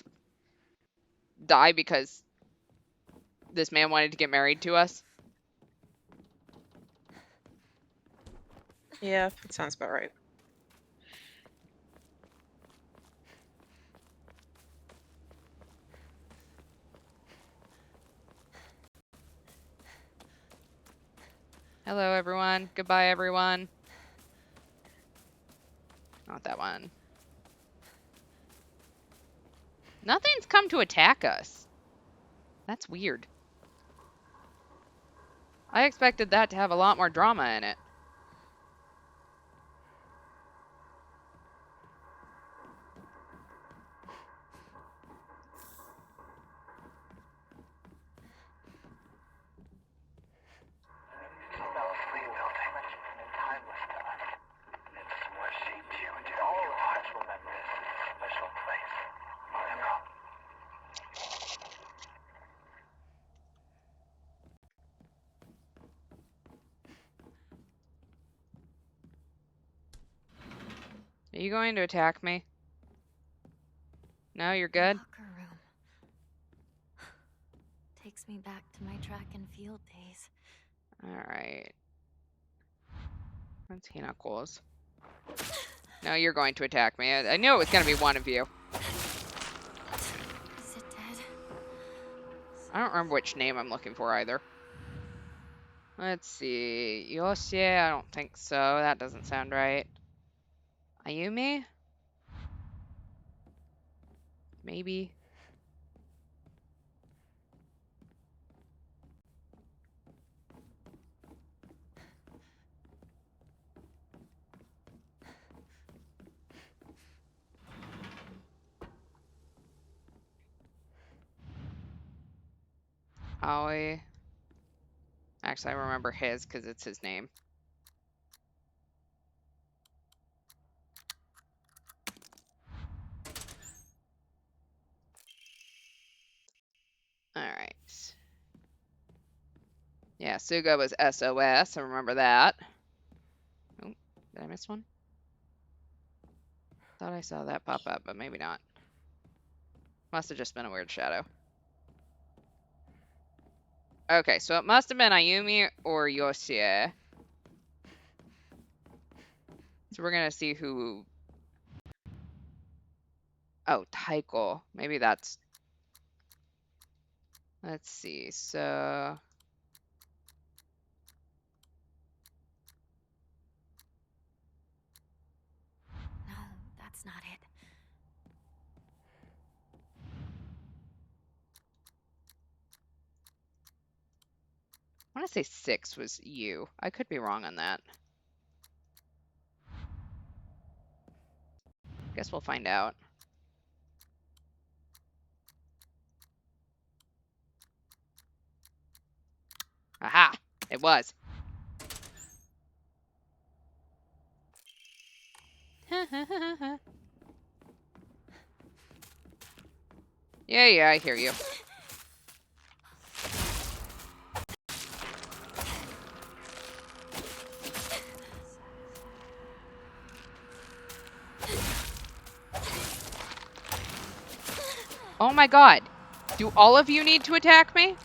die because this man wanted to get married to us? Yeah, that sounds about right. Hello, everyone. Goodbye, everyone. Not that one. Nothing's come to attack us. That's weird. I expected that to have a lot more drama in it. It's a Belfry building, and timeless to us. It's what shaped you and did all your hearts remember this as a special place. Monaco. Are you going to attack me? No, you're good? Locker room. Takes me back to my track and field days. Alright. That's Hinako's. No, you're going to attack me. I knew it was going to be one of you. Is it dead? I don't remember which name I'm looking for either. Let's see. Yoshi? I don't think so. That doesn't sound right. Ayumi? Maybe. Aoi. Actually, I remember his because it's his name. All right. Yeah, Suga was SOS. I remember that. Oh, did I miss one? Thought I saw that pop up, but maybe not. Must have just been a weird shadow. Okay, so it must have been Ayumi or Yoshie. So we're gonna see who. Oh, Taiko. Maybe that's. Let's see. So. No, that's not it. I want to say 6 was you. I could be wrong on that. Guess we'll find out. Aha! It was. Yeah, I hear you. Oh my god. Do all of you need to attack me?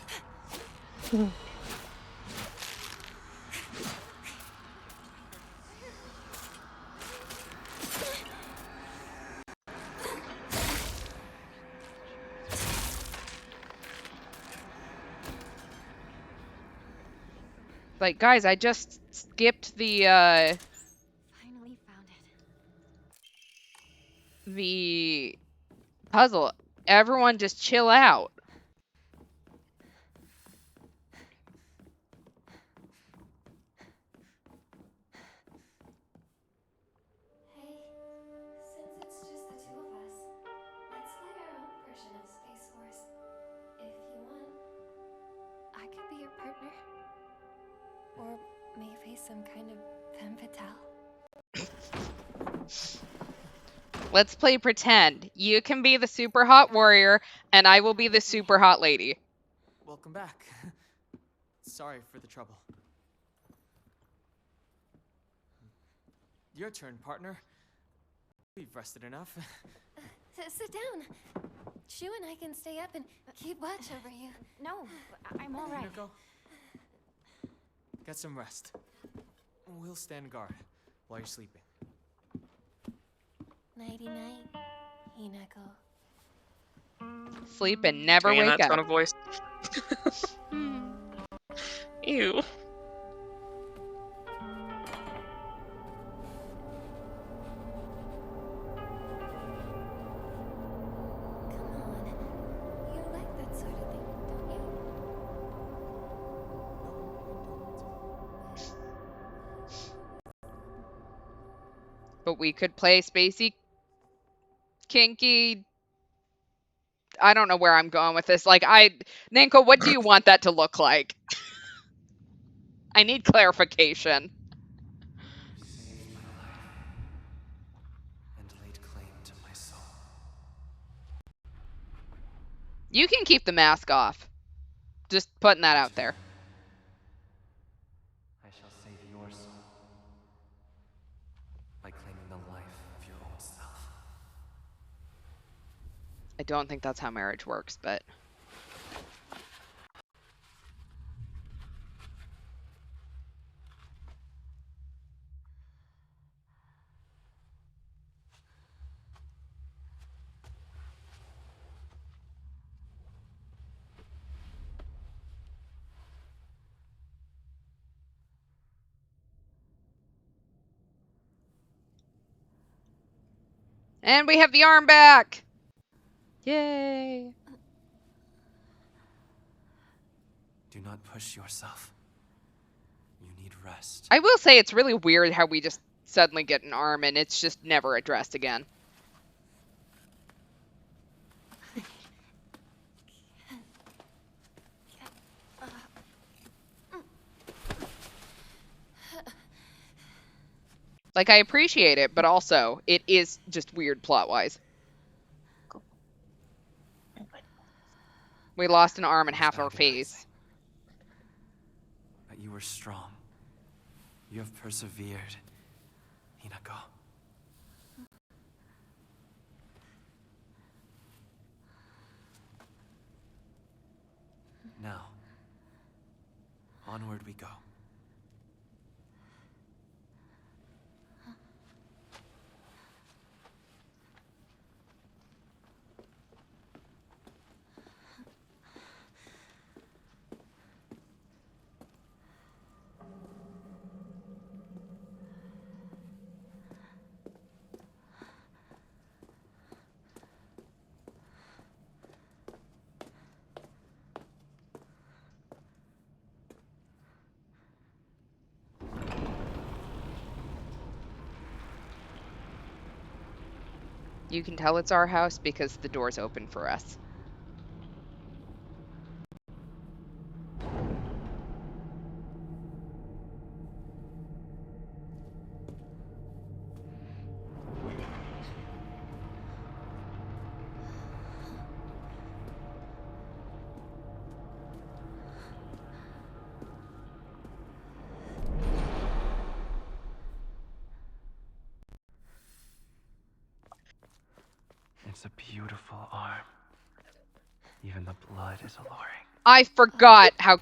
Like, guys, I just skipped the Finally found it. the puzzle. Everyone just chill out. Hey, since it's just the two of us, let's play our own version of Space Wars. If you want, I could be your partner. Or maybe some kind of femme fatale. Let's play pretend. You can be the super hot warrior, and I will be the super hot lady. Welcome back. Sorry for the trouble. Your turn, partner. We've rested enough. Sit down. Shu and I can stay up and keep watch over you. No, I'm all right. Hinako, get some rest. We'll stand guard while you're sleeping. Nighty-night, Hinako. Sleep and never Doing wake that tone up. of voice. Ew. Come on. You like that sort of thing, don't you? But we could play spacey, kinky. I don't know where I'm going with this. Like, Nanko, what do you want that to look like? I need clarification. You saved my life and laid claim to my soul. You can keep the mask off. Just putting that out there. I shall save your soul by claiming the life of your own self. I don't think that's how marriage works, but. And we have the arm back! Yay! Do not push yourself. You need rest. I will say it's really weird how we just suddenly get an arm and it's just never addressed again. Like, I appreciate it, but also, it is just weird plot-wise. We lost an arm and half our face. But you were strong. You have persevered, Hinako. Now, onward we go. You can tell it's our house because the door's open for us. It's a beautiful arm. Even the blood is alluring. I forgot how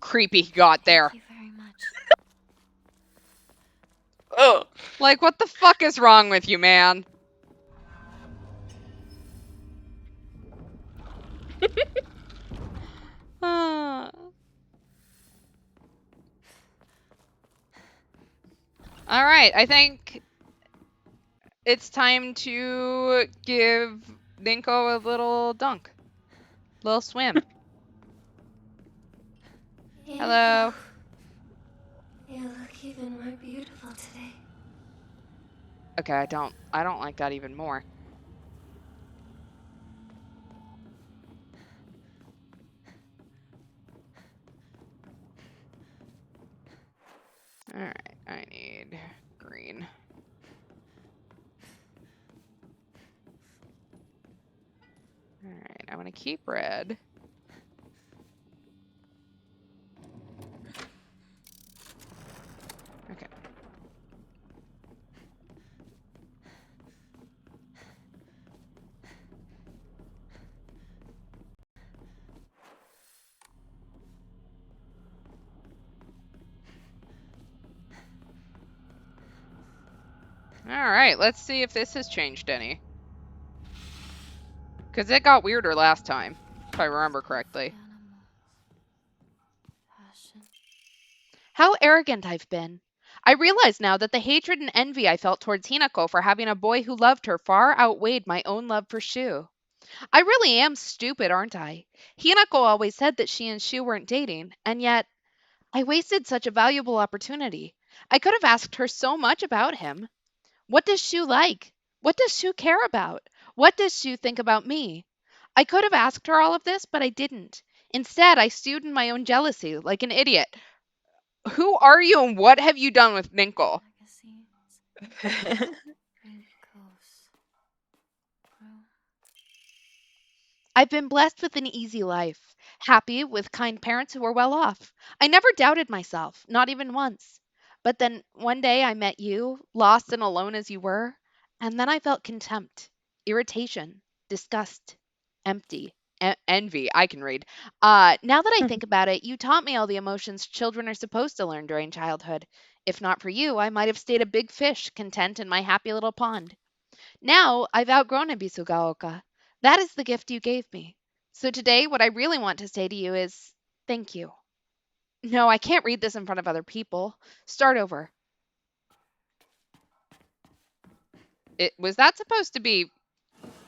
creepy he got there. Thank you very much. Oh, Like, what the fuck is wrong with you, man? Ah. All right, I think it's time to give Ninko a little dunk. Little swim. Hello. You look even more beautiful today. Okay, I don't like that even more. All right, I need green. All right, I want to keep red. Okay. All right, let's see if this has changed any. Because it got weirder last time, if I remember correctly. Passion. How arrogant I've been. I realize now that the hatred and envy I felt towards Hinako for having a boy who loved her far outweighed my own love for Shu. I really am stupid, aren't I? Hinako always said that she and Shu weren't dating, and yet I wasted such a valuable opportunity. I could have asked her so much about him. What does Shu like? What does Shu care about? What does Shu think about me? I could have asked her all of this, but I didn't. Instead, I stewed in my own jealousy like an idiot. Who are you and what have you done with Ninko? I've been blessed with an easy life, happy with kind parents who were well off. I never doubted myself, not even once. But then one day I met you, lost and alone as you were, and then I felt contempt, irritation, disgust, empty. Envy, I can read. Now that I think about it, you taught me all the emotions children are supposed to learn during childhood. If not for you, I might have stayed a big fish, content in my happy little pond. Now I've outgrown Ibisugaoka. That is the gift you gave me. So today, what I really want to say to you is thank you. No, I can't read this in front of other people. Start over. Was that supposed to be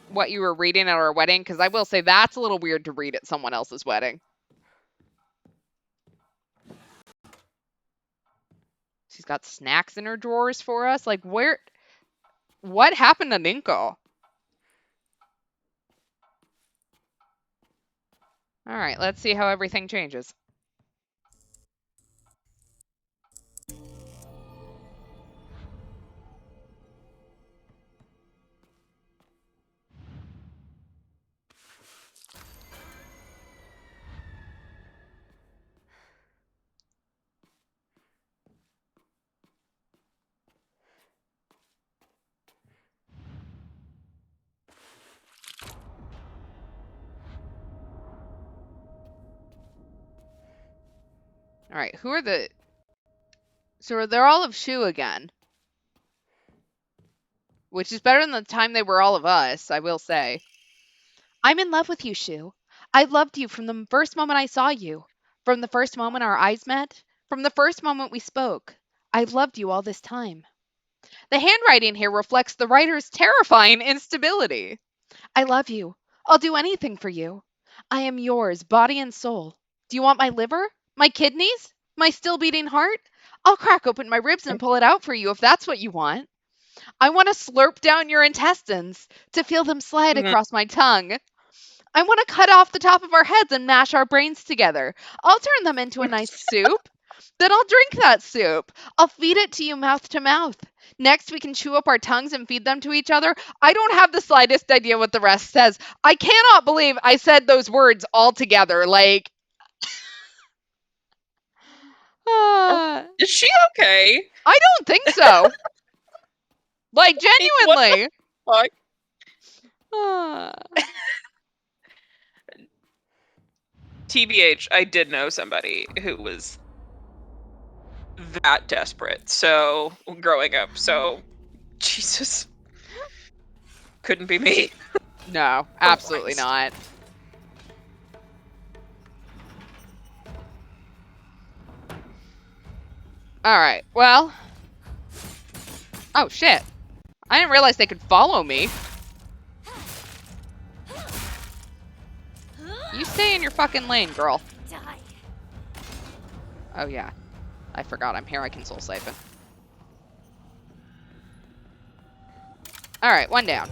what you were reading at our wedding? Because I will say that's a little weird to read at someone else's wedding. She's got snacks in her drawers for us. Like, what happened to Ninko? All right, let's see how everything changes. All right, who are the... So they're all of Shu again. Which is better than the time they were all of us, I will say. I'm in love with you, Shu. I loved you from the first moment I saw you. From the first moment our eyes met. From the first moment we spoke. I loved you all this time. The handwriting here reflects the writer's terrifying instability. I love you. I'll do anything for you. I am yours, body and soul. Do you want my liver? My kidneys? My still beating heart? I'll crack open my ribs and pull it out for you if that's what you want. I want to slurp down your intestines, to feel them slide Mhm. across my tongue. I want to cut off the top of our heads and mash our brains together. I'll turn them into a nice soup. Then I'll drink that soup. I'll feed it to you mouth to mouth. Next, we can chew up our tongues and feed them to each other. I don't have the slightest idea what the rest says. I cannot believe I said those words all together. Like, I Is she okay? don't think so. Like, What the genuinely. fuck? Ah. TBH, I did know somebody who was that desperate. So growing up, so Jesus, couldn't be me. No, absolutely Christ. not. All right, well. Oh, shit. I didn't realize they could follow me. You stay in your fucking lane, girl. Die. Oh, yeah. I forgot I'm here. I can soul siphon. All right, one down.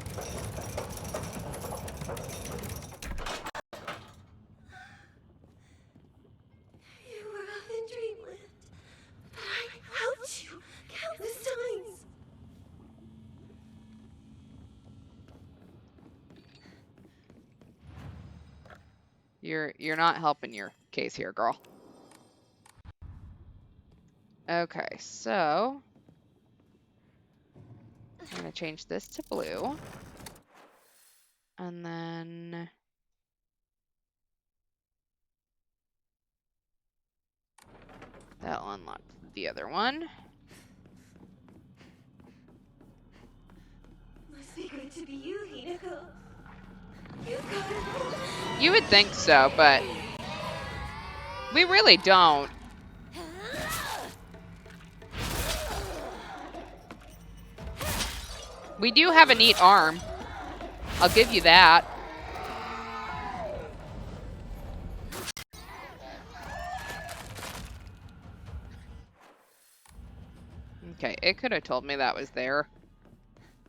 You were off in dreamland, but I helped you countless times. You're not helping your case here, girl. Okay, so I'm gonna change this to blue. And then that'll unlock the other one. Must be good to be you, Hinako. You've got it. You would think so, but we really don't. We do have a neat arm. I'll give you that. Okay, it could have told me that was there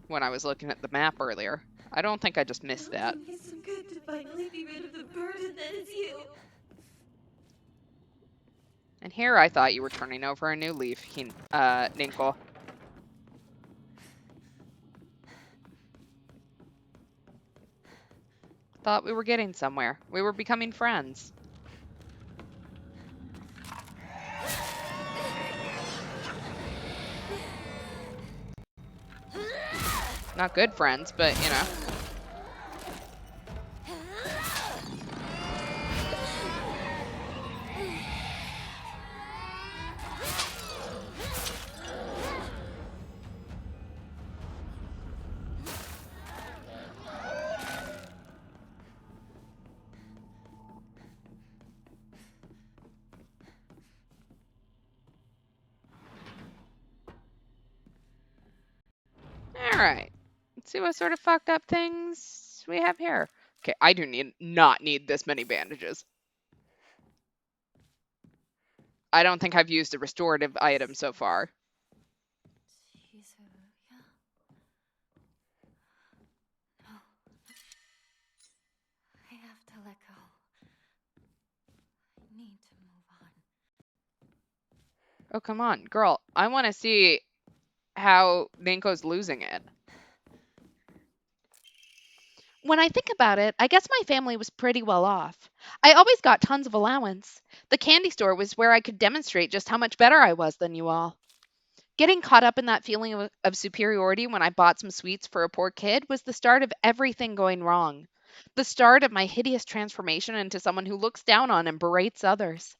when I was looking at the map earlier. I don't think I just missed that. It's so good to finally be rid of the burden that is you. And here I thought you were turning over a new leaf, Ninkle. Thought we were getting somewhere. We were becoming friends. Not good friends, but you know. Alright. Let's see what sort of fucked up things we have here. Okay, I do not need this many bandages. I don't think I've used a restorative item so far. Shizuya? No. I have to let go. I need to move on. Oh, come on, girl. I want to see how Ninko's losing it. When I think about it, I guess my family was pretty well off. I always got tons of allowance. The candy store was where I could demonstrate just how much better I was than you all. Getting caught up in that feeling of superiority when I bought some sweets for a poor kid was the start of everything going wrong. The start of my hideous transformation into someone who looks down on and berates others.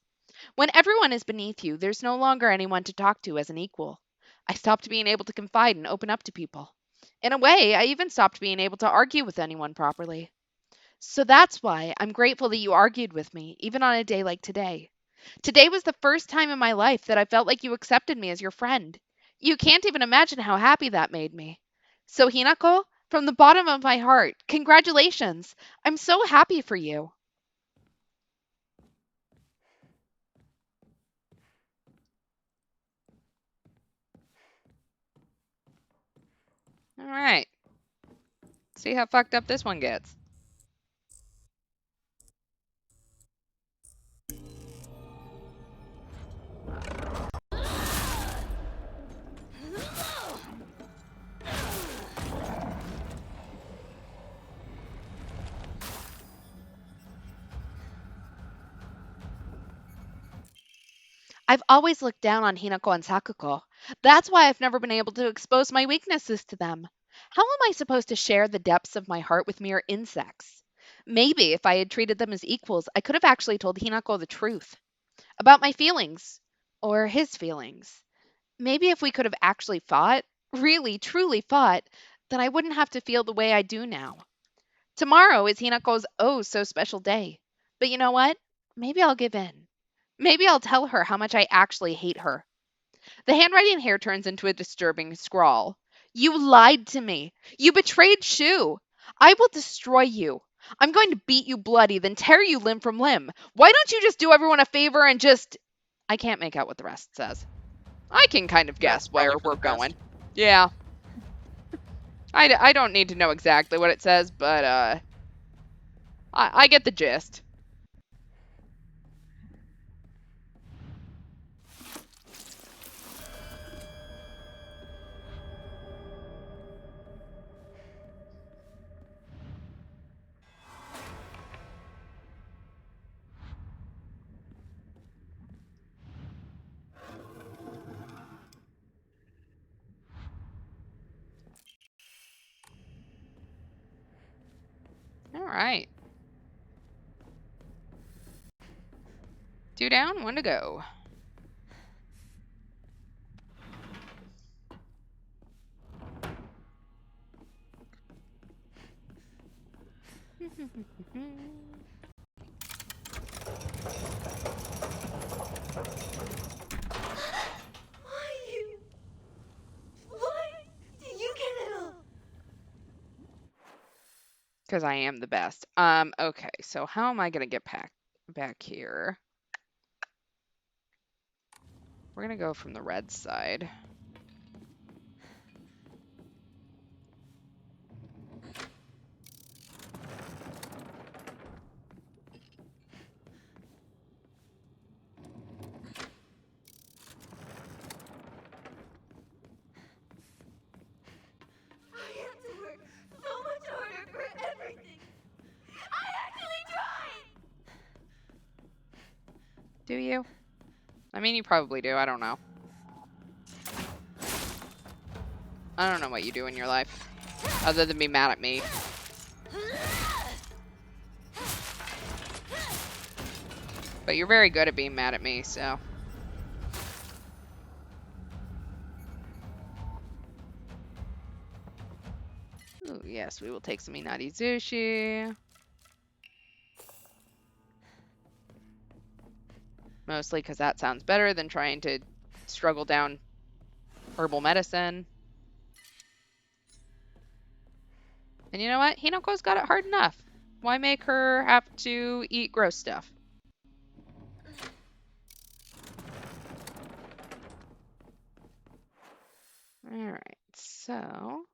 When everyone is beneath you, there's no longer anyone to talk to as an equal. I stopped being able to confide and open up to people. In a way, I even stopped being able to argue with anyone properly. So that's why I'm grateful that you argued with me, even on a day like today. Today was the first time in my life that I felt like you accepted me as your friend. You can't even imagine how happy that made me. So, Hinako, from the bottom of my heart, congratulations! I'm so happy for you. All right. See how fucked up this one gets. I've always looked down on Hinako and Sakuko. That's why I've never been able to expose my weaknesses to them. How am I supposed to share the depths of my heart with mere insects? Maybe if I had treated them as equals, I could have actually told Hinako the truth about my feelings or his feelings. Maybe if we could have actually fought, really, truly fought, then I wouldn't have to feel the way I do now. Tomorrow is Hinako's oh so special day. But you know what? Maybe I'll give in. Maybe I'll tell her how much I actually hate her. The handwriting here turns into a disturbing scrawl. You lied to me. You betrayed Shu. I will destroy you. I'm going to beat you bloody, then tear you limb from limb. Why don't you just do everyone a favor and just. I can't make out what the rest says. I can kind of guess where probably for we're the best. going. Yeah. I don't need to know exactly what it says, but I get the gist. All right. 2 down, 1 to go. Why do you get it all? Because I am the best. Okay, so how am I gonna get back here? We're gonna go from the red side. I have to work so much harder for everything. I actually tried. Do you? I mean, you probably do. I don't know. I don't know what you do in your life, other than be mad at me. But you're very good at being mad at me, so. Ooh, yes, we will take some Inari Zushi. Mostly because that sounds better than trying to struggle down herbal medicine. And you know what? Hinako's got it hard enough. Why make her have to eat gross stuff? Alright, so.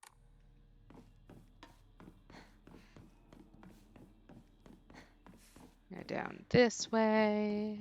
Go down this way.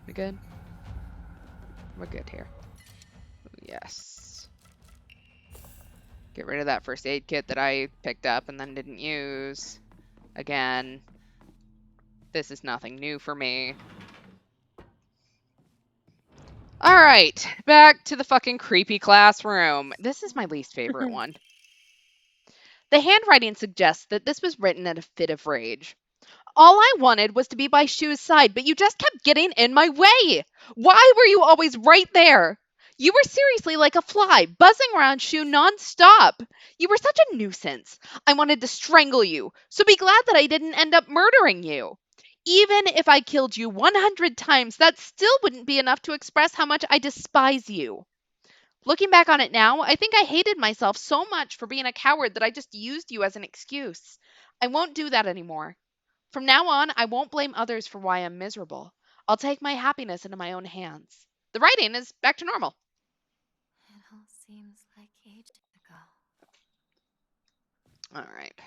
We good? We're good here. Ooh, yes. Get rid of that first aid kit that I picked up and then didn't use. Again, this is nothing new for me. Alright, back to the fucking creepy classroom. This is my least favorite one. The handwriting suggests that this was written in a fit of rage. All I wanted was to be by Shu's side, but you just kept getting in my way. Why were you always right there? You were seriously like a fly, buzzing around Shu nonstop. You were such a nuisance. I wanted to strangle you, so be glad that I didn't end up murdering you. Even if I killed you 100 times, that still wouldn't be enough to express how much I despise you. Looking back on it now, I think I hated myself so much for being a coward that I just used you as an excuse. I won't do that anymore. From now on, I won't blame others for why I'm miserable. I'll take my happiness into my own hands. The writing is back to normal. It all seems like ages ago. All right.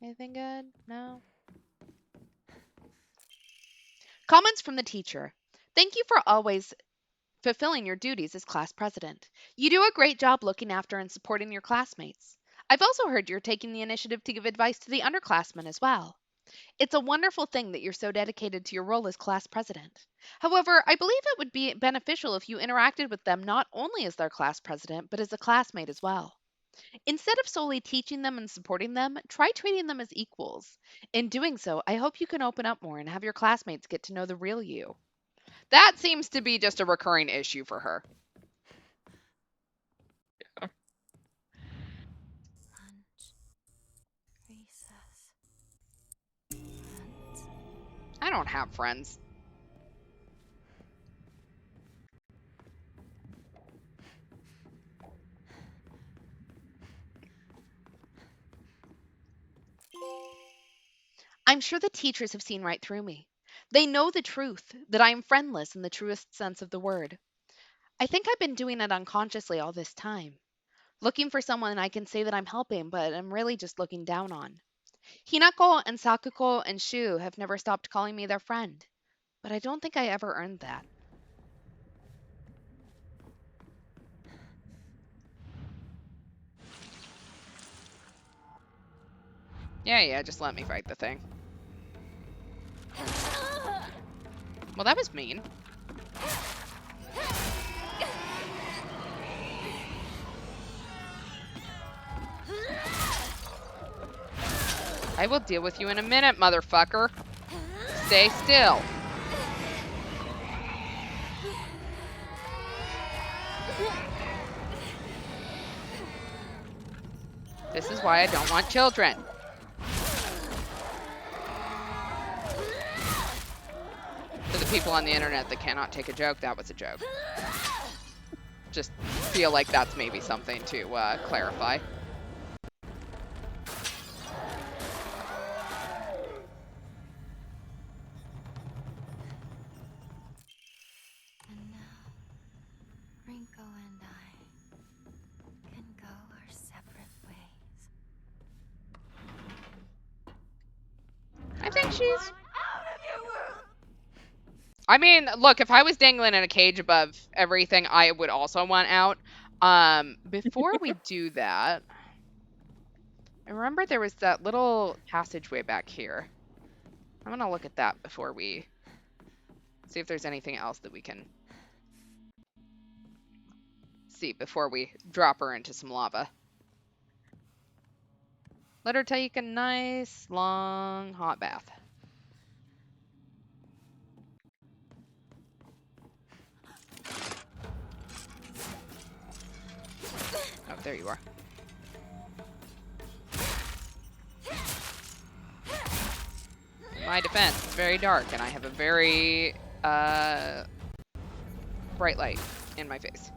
Anything good? No? Comments from the teacher. Thank you for always fulfilling your duties as class president. You do a great job looking after and supporting your classmates. I've also heard you're taking the initiative to give advice to the underclassmen as well. It's a wonderful thing that you're so dedicated to your role as class president. However, I believe it would be beneficial if you interacted with them not only as their class president, but as a classmate as well. Instead of solely teaching them and supporting them, try treating them as equals. In doing so, I hope you can open up more and have your classmates get to know the real you. That seems to be just a recurring issue for her. Lunch. Recess. Friends. I don't have friends. I'm sure the teachers have seen right through me. They know the truth, that I am friendless in the truest sense of the word. I think I've been doing it unconsciously all this time. Looking for someone I can say that I'm helping, but I'm really just looking down on. Hinako and Sakuko and Shu have never stopped calling me their friend, but I don't think I ever earned that. Yeah, just let me fight the thing. Well, that was mean. I will deal with you in a minute, motherfucker. Stay still. This is why I don't want children. For the people on the internet that cannot take a joke, that was a joke. Just feel like that's maybe something to clarify. And now, Rinko and I can go our separate ways. I think she's... I mean, look, if I was dangling in a cage above everything, I would also want out. Before we do that, I remember there was that little passageway back here. I'm gonna look at that before we see if there's anything else that we can see before we drop her into some lava. Let her take a nice, long, hot bath. Oh, there you are. In my defense, it's very dark, and I have a very bright light in my face.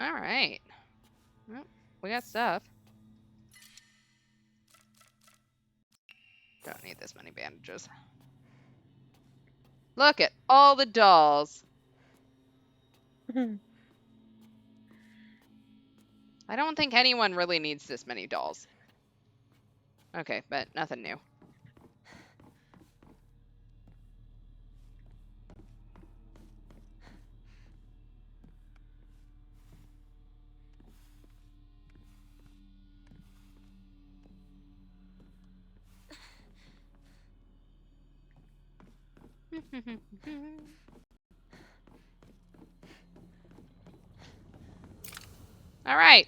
All right. Well, we got stuff. Don't need this many bandages. Look at all the dolls. I don't think anyone really needs this many dolls. Okay, but nothing new. All right.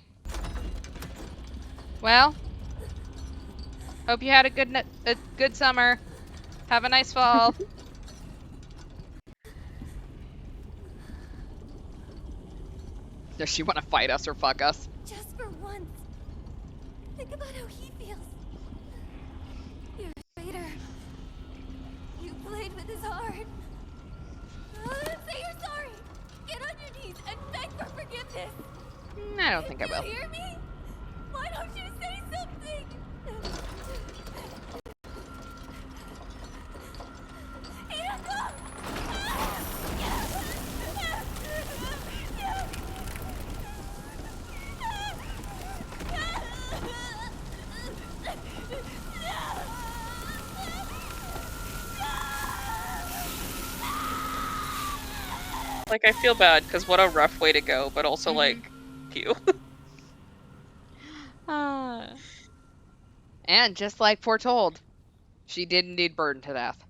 Well, hope you had a good summer. Have a nice fall. Does she want to fight us or fuck us? Just for once. Think about how he feels. You're a traitor. You played with his heart. Say you're sorry. Get on your knees and beg for forgiveness. I don't think I will. You hear me? Why don't you say something? Like, I feel bad, because what a rough way to go, but also, like, pew. And just like foretold, she did indeed burn to death.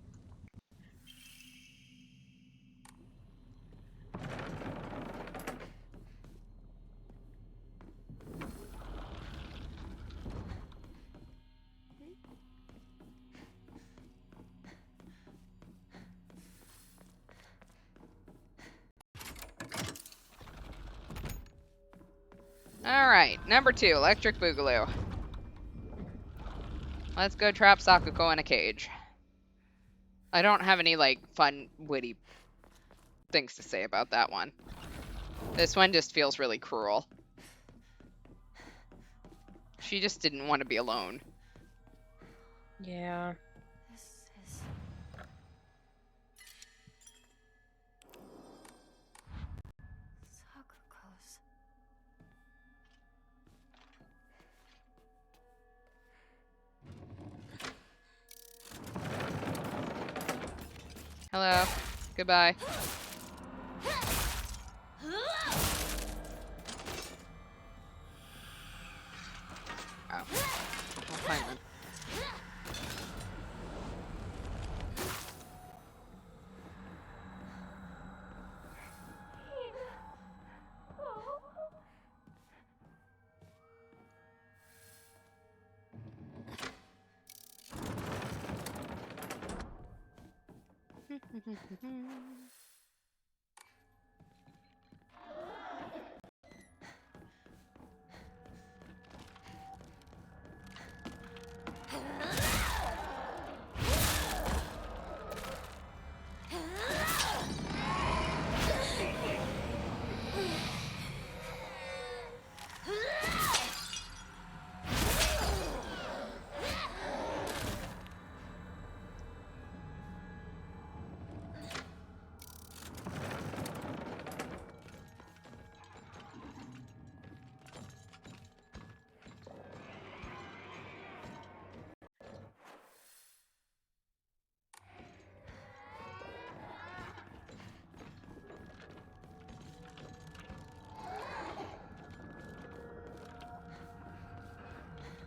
Alright, number 2, Electric Boogaloo. Let's go trap Sakuko in a cage. I don't have any, like, fun, witty things to say about that one. This one just feels really cruel. She just didn't want to be alone. Yeah. This is... Sakuko's. Hello. Goodbye. Oh. Well, fine then.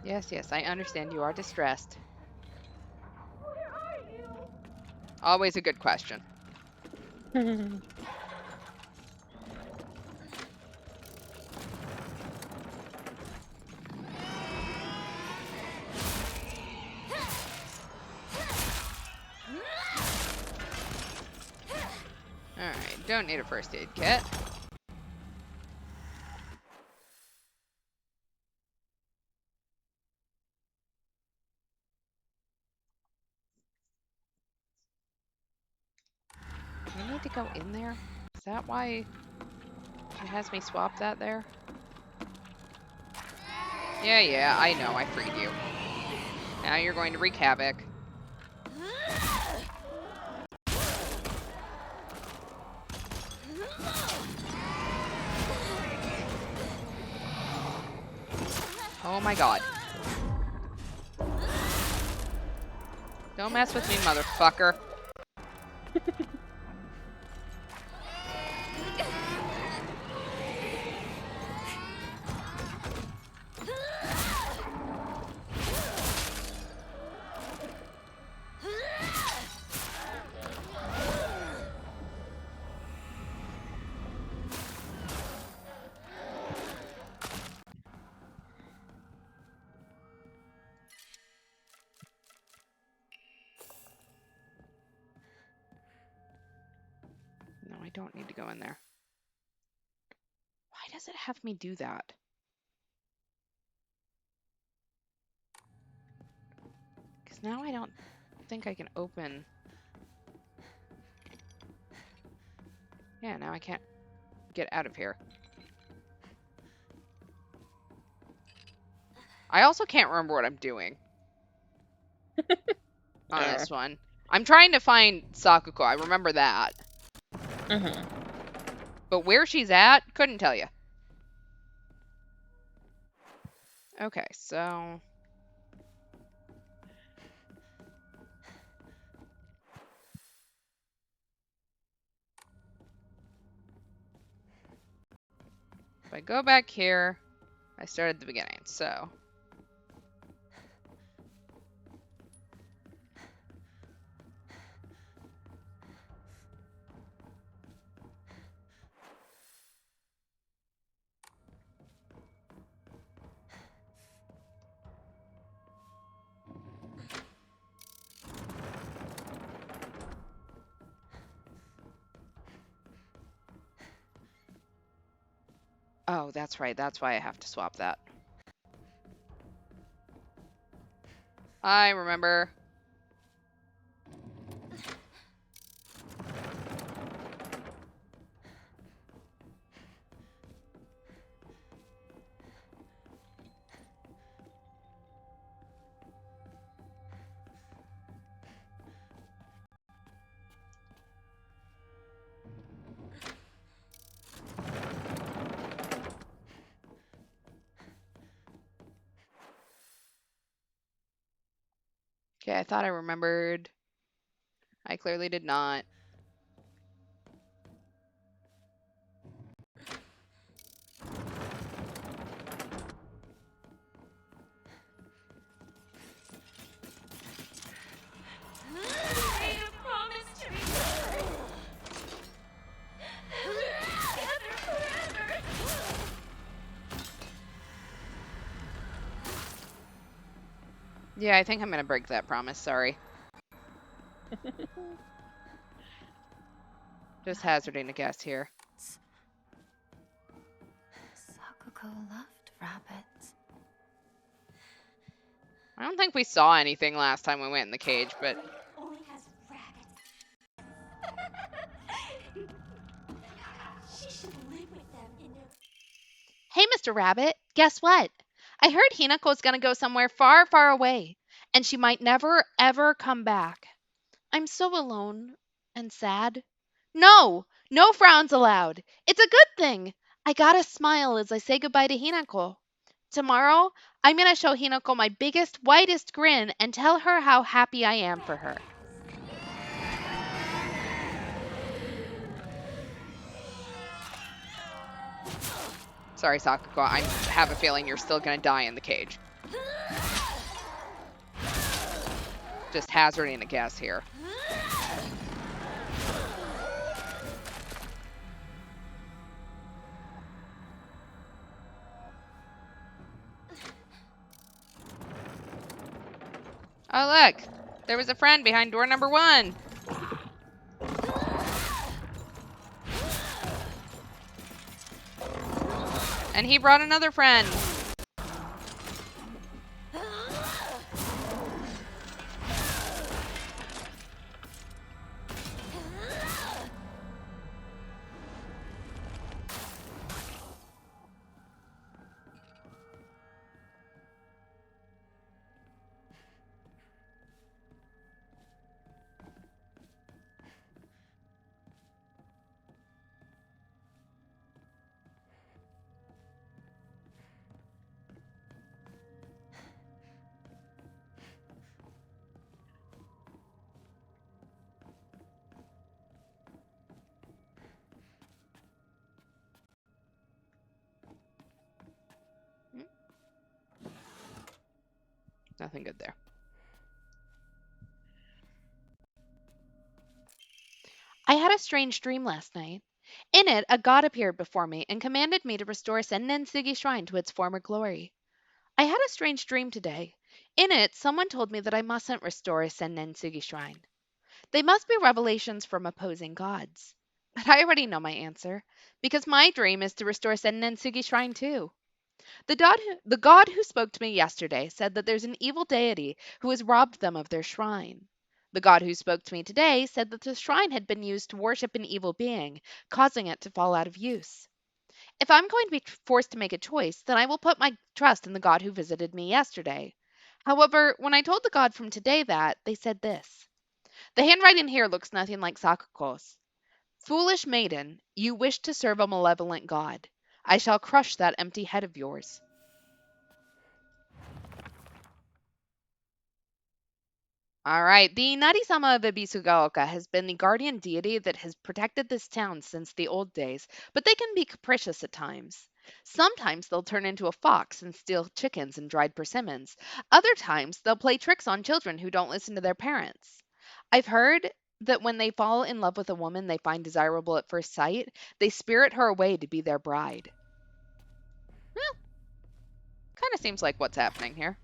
Yes, yes, I understand you are distressed. Where are you? Always a good question. Alright, don't need a first aid kit. I need to go in there? Is that why it has me swap that there? Yeah, I know, I freed you. Now you're going to wreak havoc. Oh my god. Don't mess with me, motherfucker. I don't need to go in there. Why does it have me do that? Because now I don't think I can open. Yeah, now I can't get out of here. I also can't remember what I'm doing on Oh. this one. I'm trying to find Sakuko. I remember that. Mm-hmm. But where she's at, couldn't tell you. Okay, so... if I go back here, I start at the beginning, so... Oh, that's right. That's why I have to swap that. I remember. Okay, I thought I remembered. I clearly did not. Yeah, I think I'm gonna break that promise, sorry. Just hazarding a guess here. Sakuko loved rabbits. I don't think we saw anything last time we went in the cage, but... Only has rabbits. She should live with them in their... Hey, Mr. Rabbit, guess what? I heard Hinako's gonna go somewhere far, far away, and she might never, ever come back. I'm so alone and sad. No, no frowns allowed. It's a good thing. I gotta smile as I say goodbye to Hinako. Tomorrow, I'm gonna show Hinako my biggest, whitest grin and tell her how happy I am for her. Sorry, Sakuko. I have a feeling you're still gonna die in the cage. Just hazarding a guess here. Oh, look. There was a friend behind door number 1. And he brought another friend. Nothing good there. I had a strange dream last night. In it, a god appeared before me and commanded me to restore Sennensugi Shrine to its former glory. I had a strange dream today. In it, someone told me that I mustn't restore Sennensugi Shrine. They must be revelations from opposing gods. But I already know my answer, because my dream is to restore Sennensugi Shrine too. The god who spoke to me yesterday said that there's an evil deity who has robbed them of their shrine. The god who spoke to me today said that the shrine had been used to worship an evil being, causing it to fall out of use. If I'm going to be forced to make a choice, then I will put my trust in the god who visited me yesterday. However, when I told the god from today that, they said this. The handwriting here looks nothing like Sakuko's. Foolish maiden, you wish to serve a malevolent god. I shall crush that empty head of yours. All right, the Narisama of Ibisugaoka has been the guardian deity that has protected this town since the old days, but they can be capricious at times. Sometimes they'll turn into a fox and steal chickens and dried persimmons. Other times they'll play tricks on children who don't listen to their parents. I've heard that when they fall in love with a woman they find desirable at first sight, they spirit her away to be their bride. Kind of seems like what's happening here.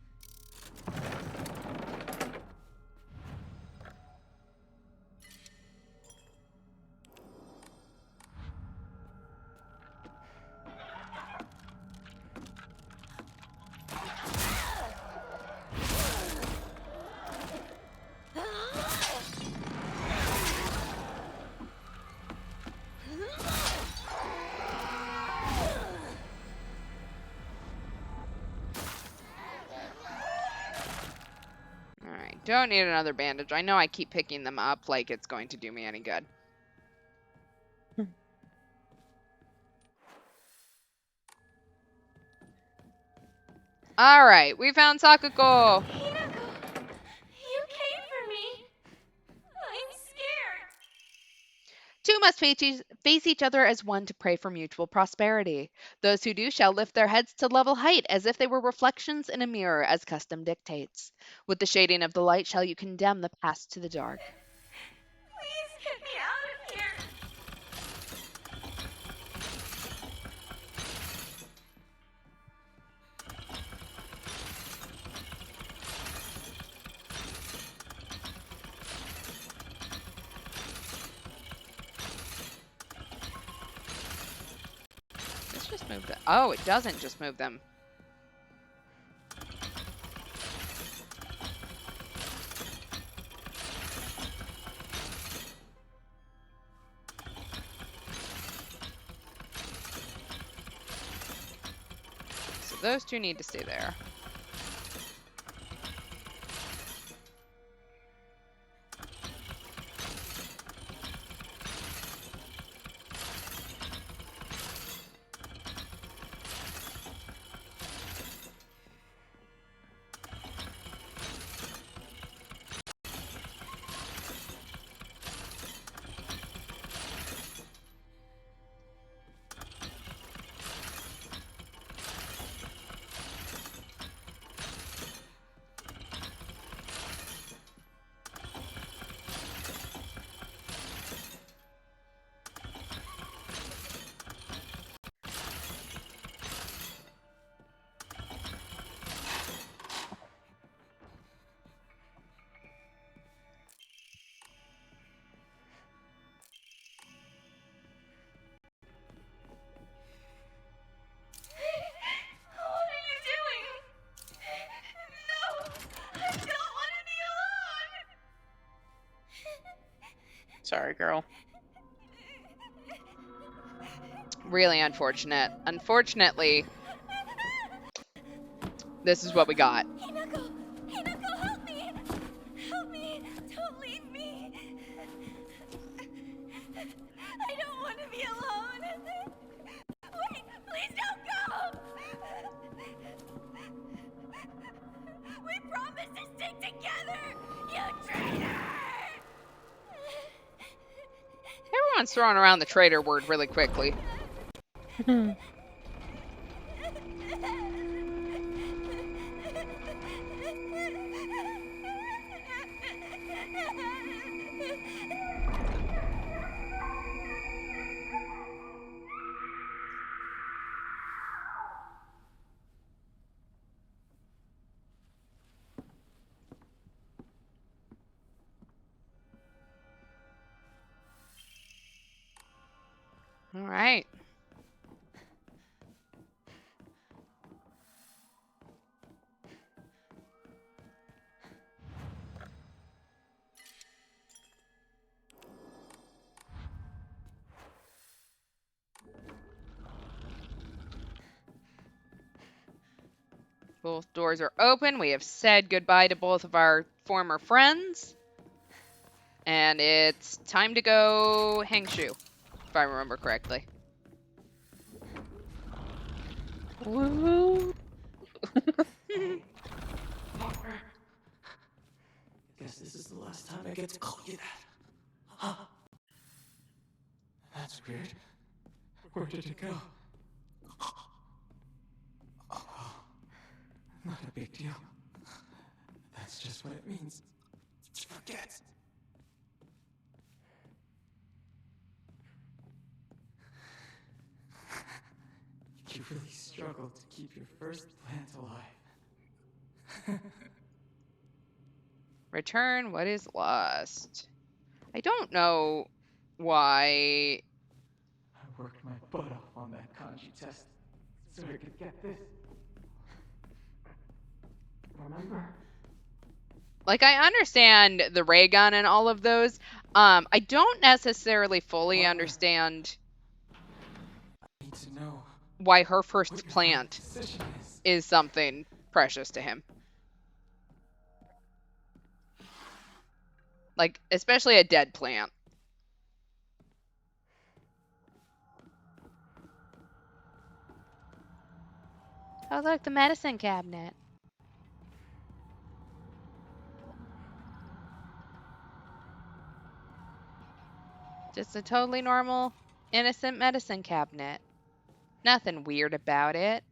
Alright, don't need another bandage. I know I keep picking them up like it's going to do me any good. Alright, we found Sakuko! Hinako, you came for me. I'm scared. Two must face each other as one to pray for mutual prosperity. Those who do shall lift their heads to level height as if they were reflections in a mirror as custom dictates. With the shading of the light shall you condemn the past to the dark. Please get me out of here. This just moved them. Oh, it doesn't just move them. So those two need to stay there. What are you doing? No, I don't want to be alone. Sorry, girl. Really unfortunate. Unfortunately, this is what we got. Hinako, Hinako, help me! Help me! Don't leave me! I don't want to be alone. Wait, please don't go! We promised to stick together, you traitor! Everyone's throwing around the traitor word really quickly. All right. Both doors are open. We have said goodbye to both of our former friends. And it's time to go hang Shu, if I remember correctly. Woo! Guess this is the last time I get to call you that. Huh? That's weird. Where did it go? Oh, not a big deal. That's just what it means to forget. You really struggled to keep your first plant alive. Return what is lost. I don't know why. I worked my butt off on that kanji test so I could get this. Remember? Like, I understand the ray gun and all of those. I don't necessarily fully understand I need to know why her first what your plant decision is. is something precious to him. Like, especially a dead plant. Oh, look, the medicine cabinet. Just a totally normal, innocent medicine cabinet. Nothing weird about it.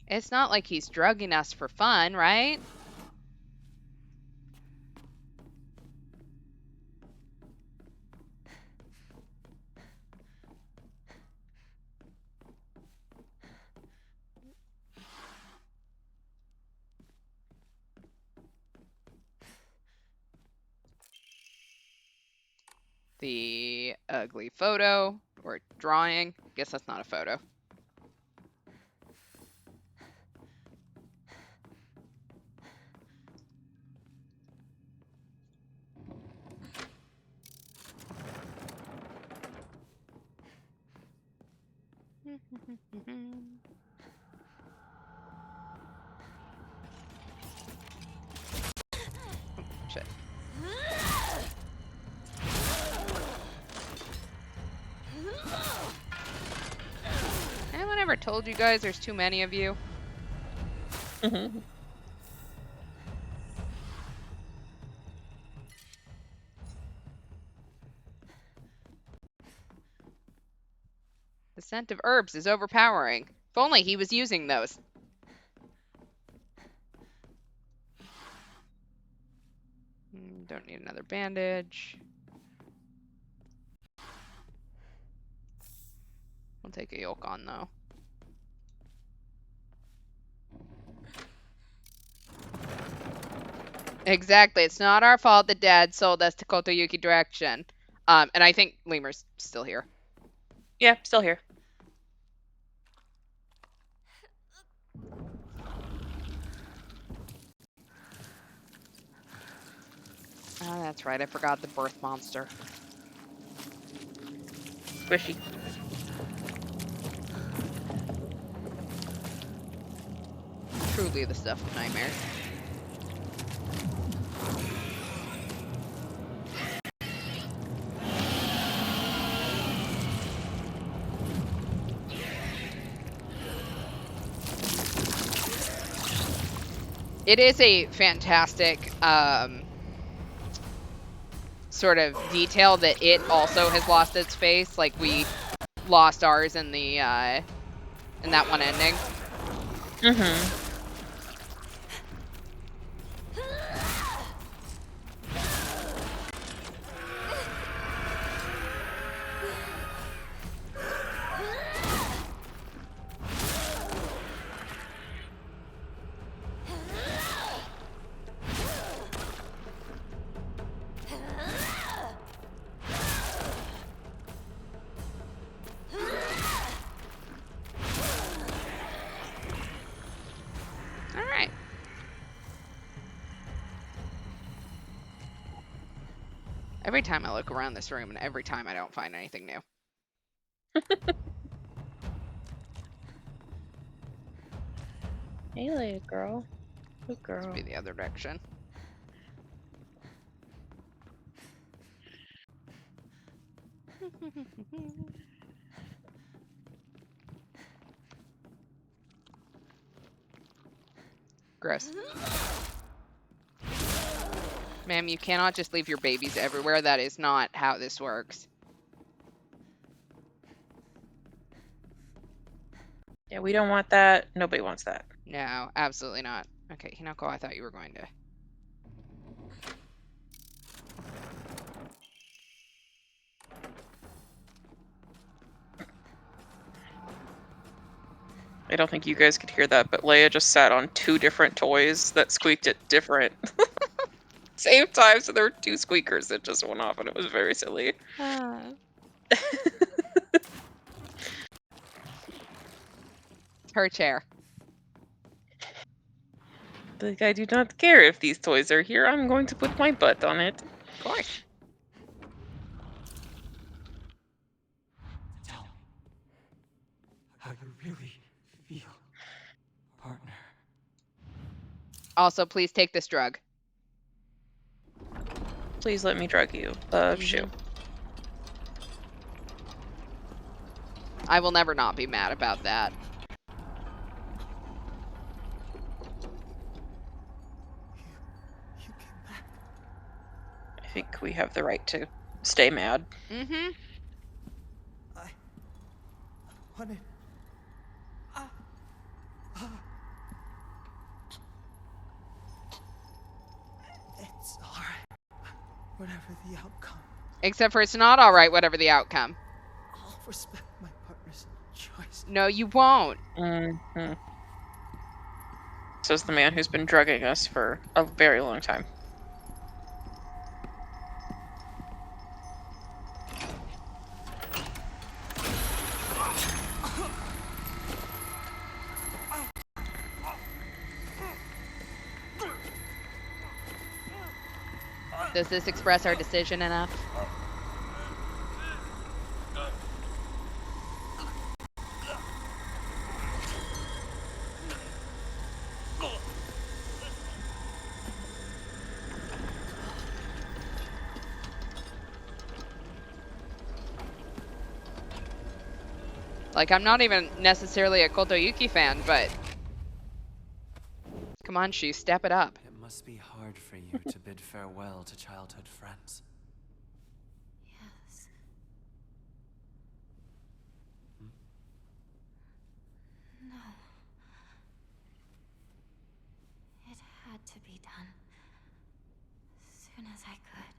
It's not like he's drugging us for fun, right? The ugly photo or drawing. Guess that's not a photo. Shit. Anyone ever told you guys there's too many of you? The scent of herbs is overpowering. If only he was using those. Don't need another bandage. We'll take a yolk on though. Exactly. It's not our fault that Dad sold us to Kotoyuki Direction. And I think Lemur's still here. Yeah, still here. Oh, that's right. I forgot the birth monster. Squishy. Truly the stuff of nightmares. It is a fantastic sort of detail that it also has lost its face, like we lost ours in the in that one ending. Mm-hmm. Every time I look around this room, and every time I don't find anything new. Hey, little girl. Good girl. Be the other direction. Gross. Ma'am, you cannot just leave your babies everywhere. That is not how this works. Yeah, we don't want that. Nobody wants that. No, absolutely not. Okay, Hinako, I thought you were going to. I don't think you guys could hear that, but Leia just sat on 2 different toys that squeaked at different same time, so there were 2 squeakers that just went off, and it was very silly. Her chair. Like, I do not care if these toys are here. I'm going to put my butt on it. Of course. Tell me how you really feel, partner. Also, please take this drug. Please let me drug you. Shoe. I will never not be mad about that. You came back. I think we have the right to stay mad. Mm-hmm. I wanted. It's alright. Whatever the outcome, Except for it's not alright, whatever the outcome. I'll respect my partner's choice. No, you won't. Mm-hmm. Says the man who's been drugging us for a very long time. Does this express our decision enough? Like, I'm not even necessarily a Kotoyuki fan, but come on, Shu, step it up. It must be hard for you to bid farewell to childhood friends. Yes. No. It had to be done. As soon as I could.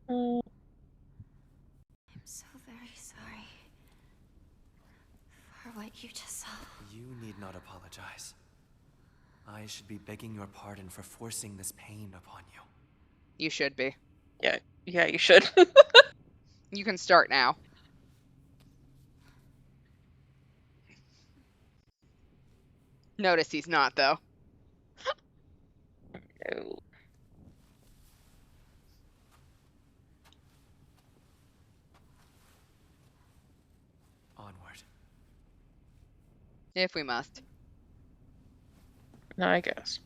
I'm so very sorry for what you just saw. You need not apologize. I should be begging your pardon for forcing this pain upon you. You should be. Yeah, you should. You can start now. Notice he's not, though. No. Onward. If we must. No, I guess.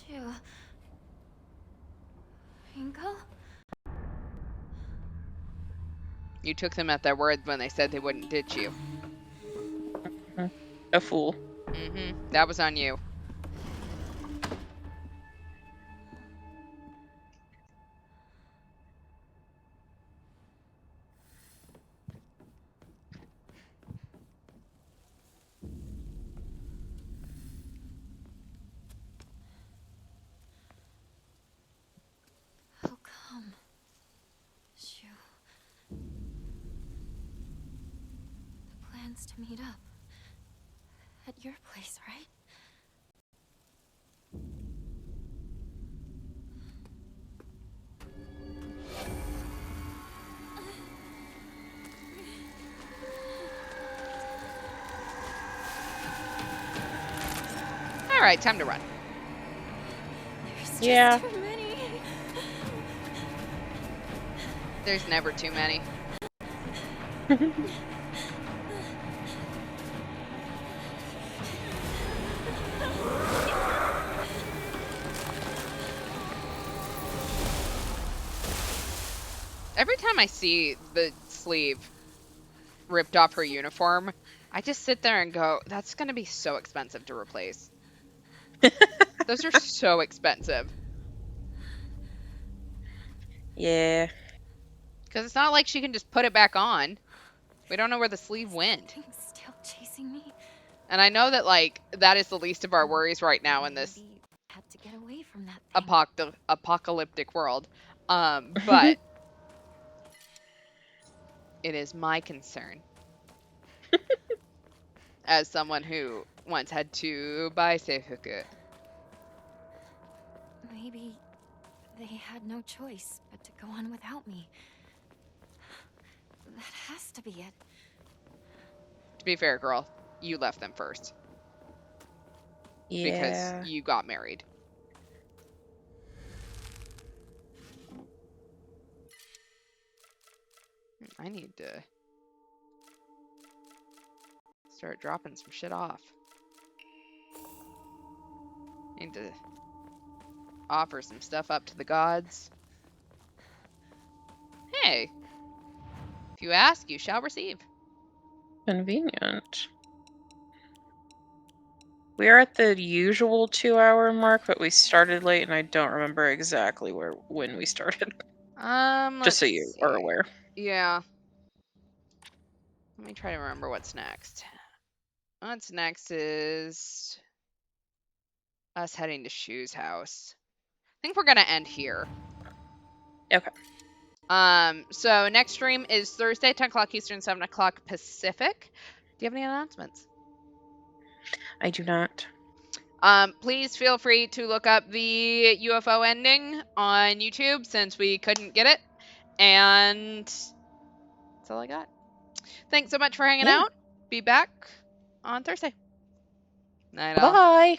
Shu. Ringo? You took them at their word when they said they wouldn't ditch you. A fool. Mm-hmm. That was on you. to meet up. At your place, right? All right, time to run. There's just Yeah. too many. There's never too many. Every time I see the sleeve ripped off her uniform, I just sit there and go, that's going to be so expensive to replace. Those are so expensive. Yeah. Because it's not like she can just put it back on. We don't know where the sleeve went. Thing's still chasing me. And I know that, like, that is the least of our worries right now in this Maybe had to get away from that thing. apocalyptic world. But it is my concern as someone who once had to buy Seifuku. Maybe they had no choice but to go on without me. That has to be it. To be fair, girl, you left them first. Yeah. Because you got married. I need to start dropping some shit off. Need to offer some stuff up to the gods. Hey, if you ask, you shall receive. Convenient. We are at the usual 2-hour mark, but we started late, and I don't remember exactly when we started. Just so Let's you are see. aware. Yeah. Let me try to remember what's next. What's next is us heading to Shu's house. I think we're gonna end here. Okay. So next stream is Thursday, 10 o'clock Eastern, 7 o'clock Pacific. Do you have any announcements? I do not. Please feel free to look up the UFO ending on YouTube since we couldn't get it. And that's all I got. Thanks so much for hanging Yeah. out. Be back on Thursday. Night all. Bye.